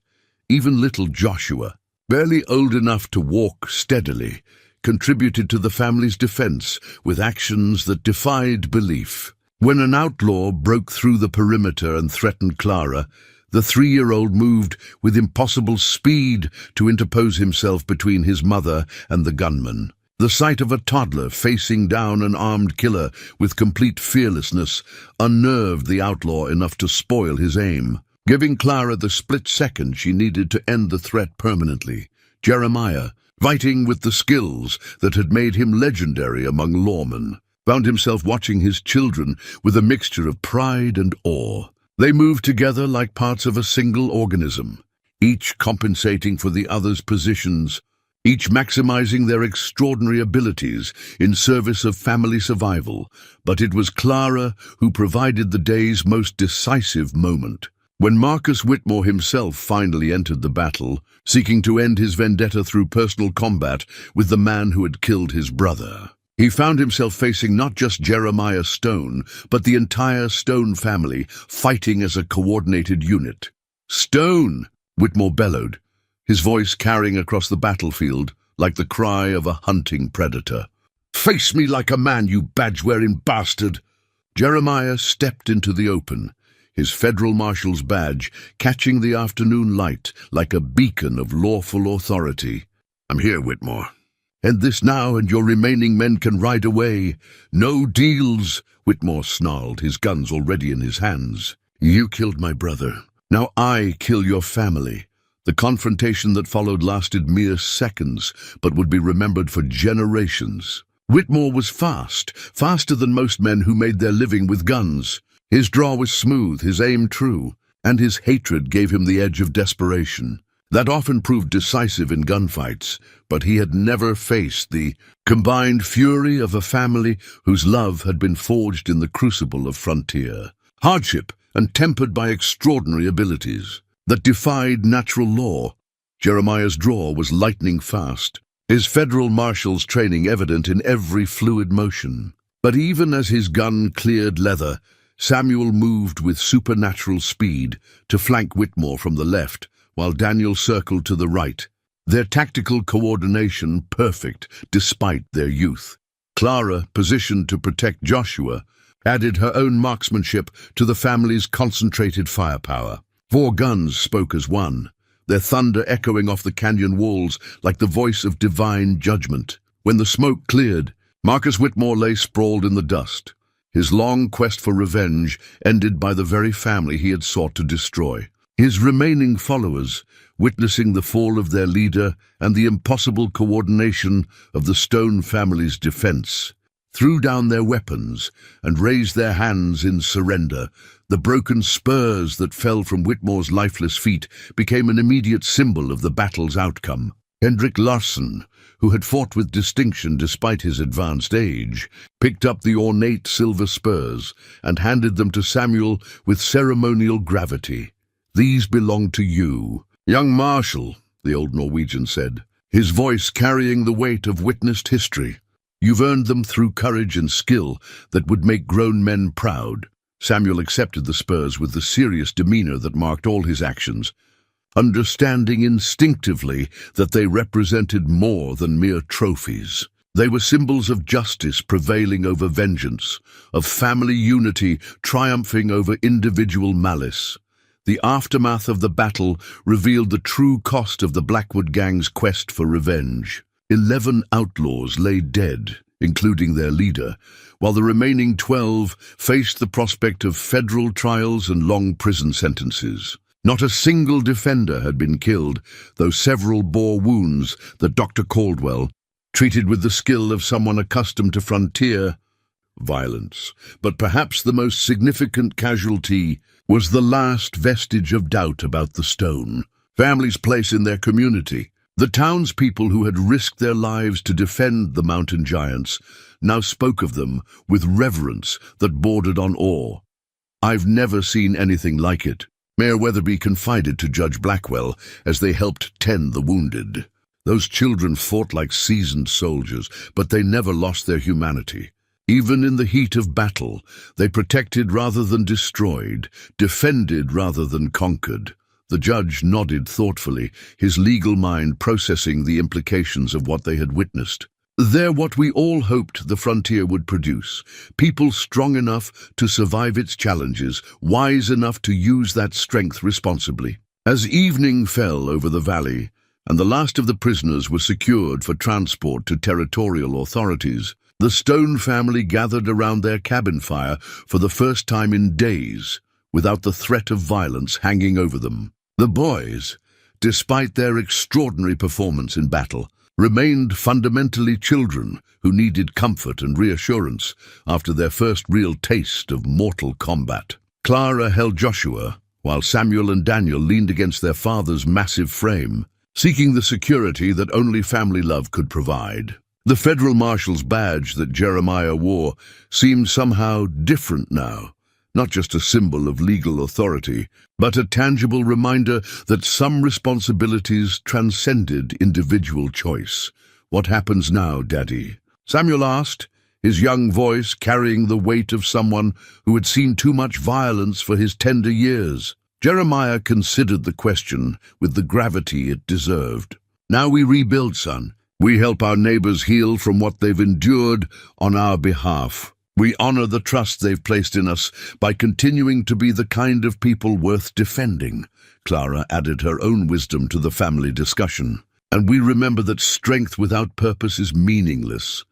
Even little Joshua, barely old enough to walk steadily, contributed to the family's defense with actions that defied belief. When an outlaw broke through the perimeter and threatened Clara, the 3-year-old moved with impossible speed to interpose himself between his mother and the gunman. The sight of a toddler facing down an armed killer with complete fearlessness unnerved the outlaw enough to spoil his aim, giving Clara the split second she needed to end the threat permanently. Jeremiah, fighting with the skills that had made him legendary among lawmen, found himself watching his children with a mixture of pride and awe. They moved together like parts of a single organism, each compensating for the other's positions, each maximizing their extraordinary abilities in service of family survival. But it was Clara who provided the day's most decisive moment. When Marcus Whitmore himself finally entered the battle, seeking to end his vendetta through personal combat with the man who had killed his brother, he found himself facing not just Jeremiah Stone, but the entire Stone family, fighting as a coordinated unit. "Stone!" Whitmore bellowed, his voice carrying across the battlefield like the cry of a hunting predator. "Face me like a man, you badge-wearing bastard!" Jeremiah stepped into the open, his federal marshal's badge catching the afternoon light like a beacon of lawful authority. "I'm here, Whitmore. End this now, and your remaining men can ride away. No deals," Whitmore snarled, his guns already in his hands. "You killed my brother. Now I kill your family." The confrontation that followed lasted mere seconds, but would be remembered for generations. Whitmore was fast, faster than most men who made their living with guns. His draw was smooth, his aim true, and his hatred gave him the edge of desperation. That often proved decisive in gunfights, but he had never faced the combined fury of a family whose love had been forged in the crucible of frontier, hardship, and tempered by extraordinary abilities that defied natural law. Jeremiah's draw was lightning fast, his federal marshal's training evident in every fluid motion. But even as his gun cleared leather, Samuel moved with supernatural speed to flank Whitmore from the left, while Daniel circled to the right, their tactical coordination perfect despite their youth. Clara, positioned to protect Joshua, added her own marksmanship to the family's concentrated firepower. 4 guns spoke as one, their thunder echoing off the canyon walls like the voice of divine judgment. When the smoke cleared, Marcus Whitmore lay sprawled in the dust, his long quest for revenge ended by the very family he had sought to destroy. His remaining followers, witnessing the fall of their leader and the impossible coordination of the Stone family's defense, threw down their weapons and raised their hands in surrender. The broken spurs that fell from Whitmore's lifeless feet became an immediate symbol of the battle's outcome. Hendrik Larsson, who had fought with distinction despite his advanced age, picked up the ornate silver spurs and handed them to Samuel with ceremonial gravity. "These belong to you, young Marshal," the old Norwegian said, his voice carrying the weight of witnessed history. "You've earned them through courage and skill that would make grown men proud." Samuel accepted the spurs with the serious demeanor that marked all his actions, understanding instinctively that they represented more than mere trophies. They were symbols of justice prevailing over vengeance, of family unity triumphing over individual malice. The aftermath of the battle revealed the true cost of the Blackwood Gang's quest for revenge. 11 outlaws lay dead, including their leader, while the remaining 12 faced the prospect of federal trials and long prison sentences. Not a single defender had been killed, though several bore wounds that Dr. Caldwell treated with the skill of someone accustomed to frontier violence. But perhaps the most significant casualty was the last vestige of doubt about the Stone family's place in their community. The townspeople who had risked their lives to defend the mountain giants now spoke of them with reverence that bordered on awe. "I've never seen anything like it," Mayor Weatherby confided to Judge Blackwell as they helped tend the wounded. "Those children fought like seasoned soldiers, but they never lost their humanity. Even in the heat of battle, they protected rather than destroyed, defended rather than conquered." The judge nodded thoughtfully, his legal mind processing the implications of what they had witnessed. "They're what we all hoped the frontier would produce, people strong enough to survive its challenges, wise enough to use that strength responsibly." As evening fell over the valley, and the last of the prisoners were secured for transport to territorial authorities. The Stone family gathered around their cabin fire for the first time in days, without the threat of violence hanging over them. The boys, despite their extraordinary performance in battle, remained fundamentally children who needed comfort and reassurance after their first real taste of mortal combat. Clara held Joshua, while Samuel and Daniel leaned against their father's massive frame, seeking the security that only family love could provide. The federal marshal's badge that Jeremiah wore seemed somehow different now, not just a symbol of legal authority, but a tangible reminder that some responsibilities transcended individual choice. "What happens now, Daddy?" Samuel asked, his young voice carrying the weight of someone who had seen too much violence for his tender years. Jeremiah considered the question with the gravity it deserved. "Now we rebuild, son. We help our neighbors heal from what they've endured on our behalf. We honor the trust they've placed in us by continuing to be the kind of people worth defending." Clara added her own wisdom to the family discussion. "And we remember that strength without purpose is meaningless.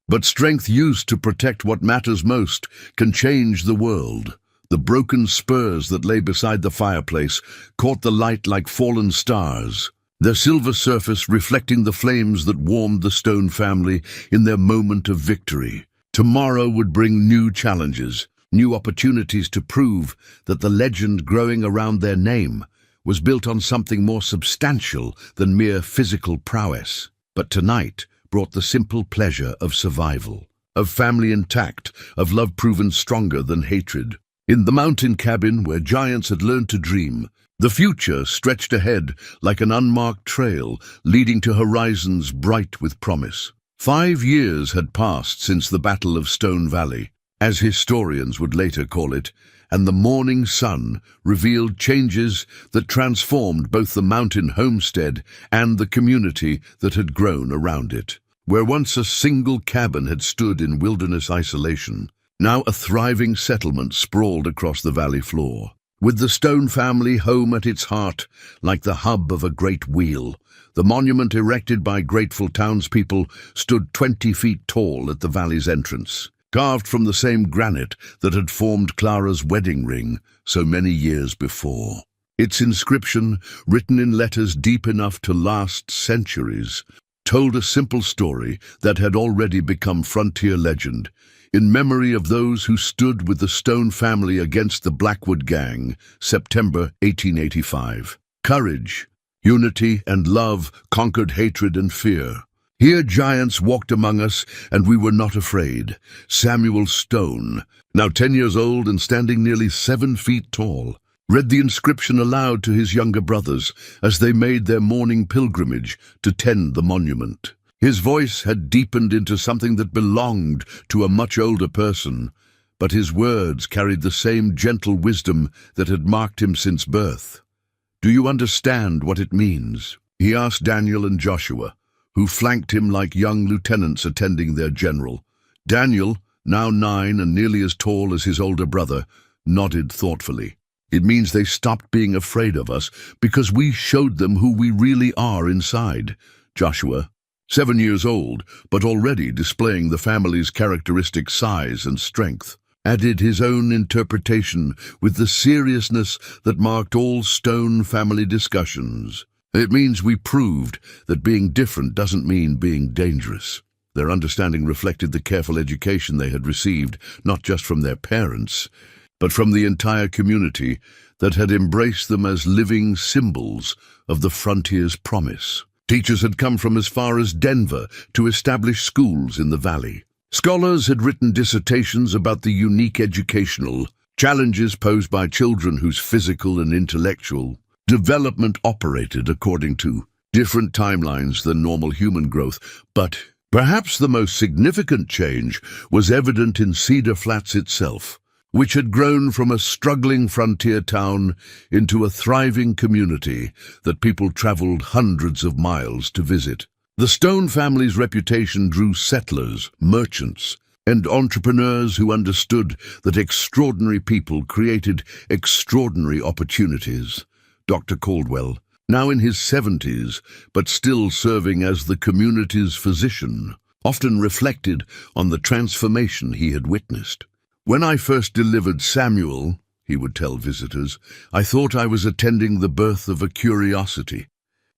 But strength used to protect what matters most can change the world." The broken spurs that lay beside the fireplace caught the light like fallen stars, their silver surface reflecting the flames that warmed the Stone family in their moment of victory. Tomorrow would bring new challenges, new opportunities to prove that the legend growing around their name was built on something more substantial than mere physical prowess. But tonight brought the simple pleasure of survival, of family intact, of love proven stronger than hatred. In the mountain cabin where giants had learned to dream, the future stretched ahead like an unmarked trail leading to horizons bright with promise. 5 years had passed since the Battle of Stone Valley, as historians would later call it, and the morning sun revealed changes that transformed both the mountain homestead and the community that had grown around it. Where once a single cabin had stood in wilderness isolation, now a thriving settlement sprawled across the valley floor. With the Stone family home at its heart, like the hub of a great wheel, the monument erected by grateful townspeople stood 20 feet tall at the valley's entrance, carved from the same granite that had formed Clara's wedding ring so many years before. Its inscription, written in letters deep enough to last centuries, told a simple story that had already become frontier legend, in memory of those who stood with the Stone family against the Blackwood Gang, September 1885. Courage, unity, and love conquered hatred and fear. Here giants walked among us, and we were not afraid. Samuel Stone, now 10 years old and standing nearly 7 feet tall, read the inscription aloud to his younger brothers as they made their morning pilgrimage to tend the monument. His voice had deepened into something that belonged to a much older person, but his words carried the same gentle wisdom that had marked him since birth. "Do you understand what it means?" he asked Daniel and Joshua, who flanked him like young lieutenants attending their general. Daniel, now 9 and nearly as tall as his older brother, nodded thoughtfully. "It means they stopped being afraid of us because we showed them who we really are inside." Joshua, 7 years old, but already displaying the family's characteristic size and strength, added his own interpretation with the seriousness that marked all Stone family discussions. "It means we proved that being different doesn't mean being dangerous." Their understanding reflected the careful education they had received, not just from their parents, but from the entire community that had embraced them as living symbols of the frontier's promise. Teachers had come from as far as Denver to establish schools in the valley. Scholars had written dissertations about the unique educational challenges posed by children whose physical and intellectual development operated according to different timelines than normal human growth. But perhaps the most significant change was evident in Cedar Flats itself, which had grown from a struggling frontier town into a thriving community that people traveled hundreds of miles to visit. The Stone family's reputation drew settlers, merchants, and entrepreneurs who understood that extraordinary people created extraordinary opportunities. Dr. Caldwell, now in his 70s, but still serving as the community's physician, often reflected on the transformation he had witnessed. "When I first delivered Samuel," he would tell visitors, "I thought I was attending the birth of a curiosity.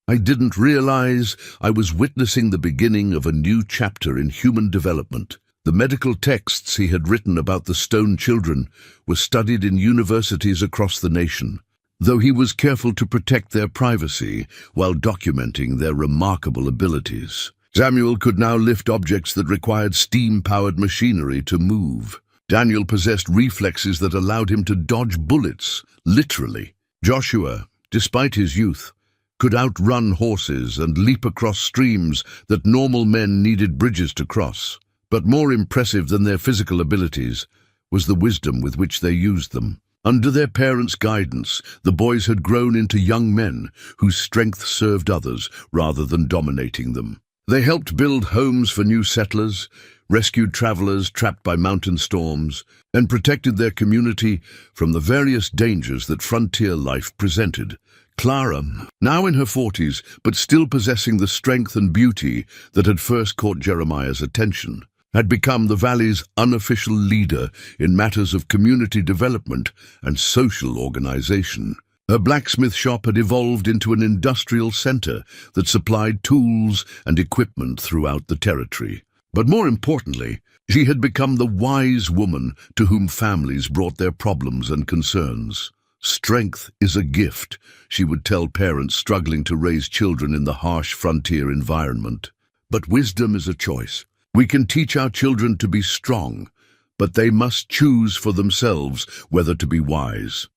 I didn't realize I was witnessing the beginning of a new chapter in human development." The medical texts he had written about the stone children were studied in universities across the nation, though he was careful to protect their privacy while documenting their remarkable abilities. Samuel could now lift objects that required steam-powered machinery to move. Daniel possessed reflexes that allowed him to dodge bullets, literally. Joshua, despite his youth, could outrun horses and leap across streams that normal men needed bridges to cross. But more impressive than their physical abilities was the wisdom with which they used them. Under their parents' guidance, the boys had grown into young men whose strength served others rather than dominating them. They helped build homes for new settlers, rescued travelers trapped by mountain storms, and protected their community from the various dangers that frontier life presented. Clara, now in her 40s, but still possessing the strength and beauty that had first caught Jeremiah's attention, had become the valley's unofficial leader in matters of community development and social organization. Her blacksmith shop had evolved into an industrial center that supplied tools and equipment throughout the territory. But more importantly, she had become the wise woman to whom families brought their problems and concerns. "Strength is a gift," she would tell parents struggling to raise children in the harsh frontier environment. "But wisdom is a choice. We can teach our children to be strong, but they must choose for themselves whether to be wise."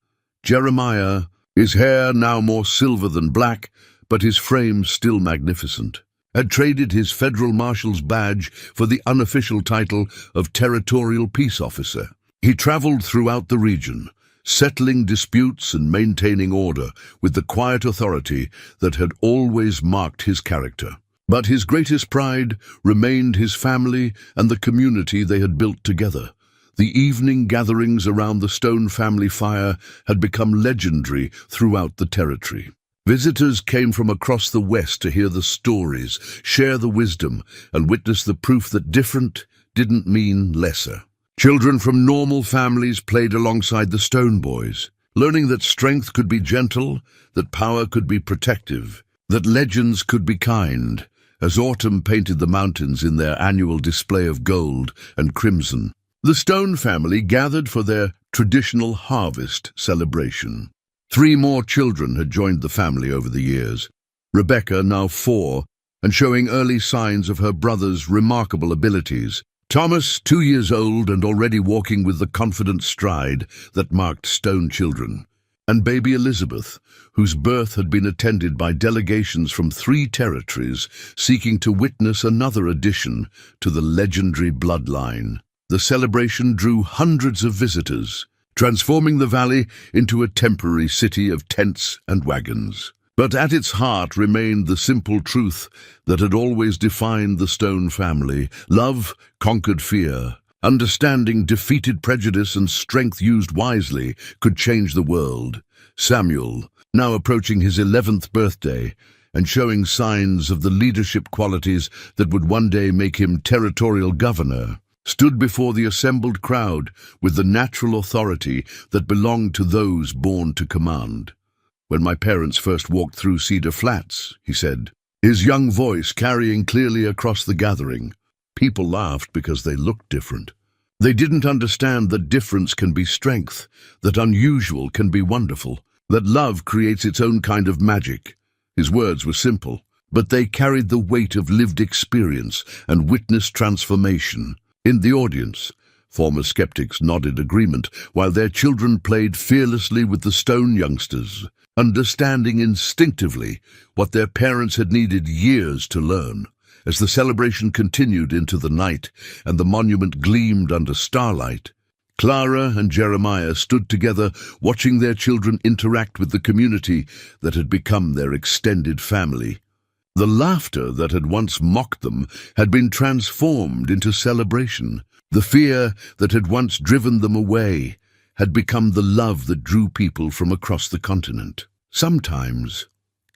Jeremiah, his hair now more silver than black, but his frame still magnificent, had traded his federal marshal's badge for the unofficial title of Territorial Peace Officer. He traveled throughout the region, settling disputes and maintaining order with the quiet authority that had always marked his character. But his greatest pride remained his family and the community they had built together. The evening gatherings around the Stone family fire had become legendary throughout the territory. Visitors came from across the West to hear the stories, share the wisdom, and witness the proof that different didn't mean lesser. Children from normal families played alongside the Stone boys, learning that strength could be gentle, that power could be protective, that legends could be kind, as autumn painted the mountains in their annual display of gold and crimson. The Stone family gathered for their traditional harvest celebration. 3 more children had joined the family over the years. Rebecca, now 4, and showing early signs of her brother's remarkable abilities. Thomas, 2 years old and already walking with the confident stride that marked Stone children. And baby Elizabeth, whose birth had been attended by delegations from 3 territories seeking to witness another addition to the legendary bloodline. The celebration drew hundreds of visitors, transforming the valley into a temporary city of tents and wagons. But at its heart remained the simple truth that had always defined the Stone family. Love conquered fear. Understanding defeated prejudice, and strength used wisely could change the world. Samuel, now approaching his 11th birthday and showing signs of the leadership qualities that would one day make him territorial governor, stood before the assembled crowd with the natural authority that belonged to those born to command. "When my parents first walked through Cedar Flats," he said, his young voice carrying clearly across the gathering, people laughed because they looked different. They didn't understand that difference can be strength, that unusual can be wonderful, that love creates its own kind of magic. His words were simple, but they carried the weight of lived experience and witnessed transformation. In the audience, former skeptics nodded agreement, while their children played fearlessly with the Stone youngsters, understanding instinctively what their parents had needed years to learn. As the celebration continued into the night and the monument gleamed under starlight, Clara and Jeremiah stood together, watching their children interact with the community that had become their extended family. The laughter that had once mocked them had been transformed into celebration. The fear that had once driven them away had become the love that drew people from across the continent. Sometimes,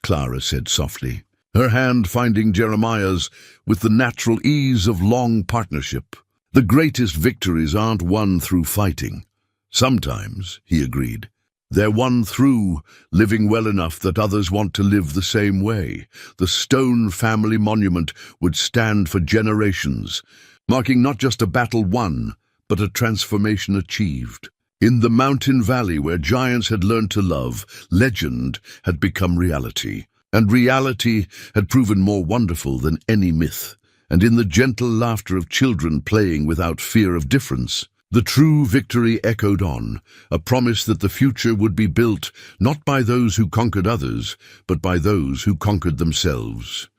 Clara said softly, her hand finding Jeremiah's with the natural ease of long partnership. The greatest victories aren't won through fighting. Sometimes, he agreed, they're won through living well enough that others want to live the same way. The stone family monument would stand for generations, marking not just a battle won, but a transformation achieved. In the mountain valley where giants had learned to love, legend had become reality. And reality had proven more wonderful than any myth. And in the gentle laughter of children playing without fear of difference, the true victory echoed on, a promise that the future would be built not by those who conquered others, but by those who conquered themselves.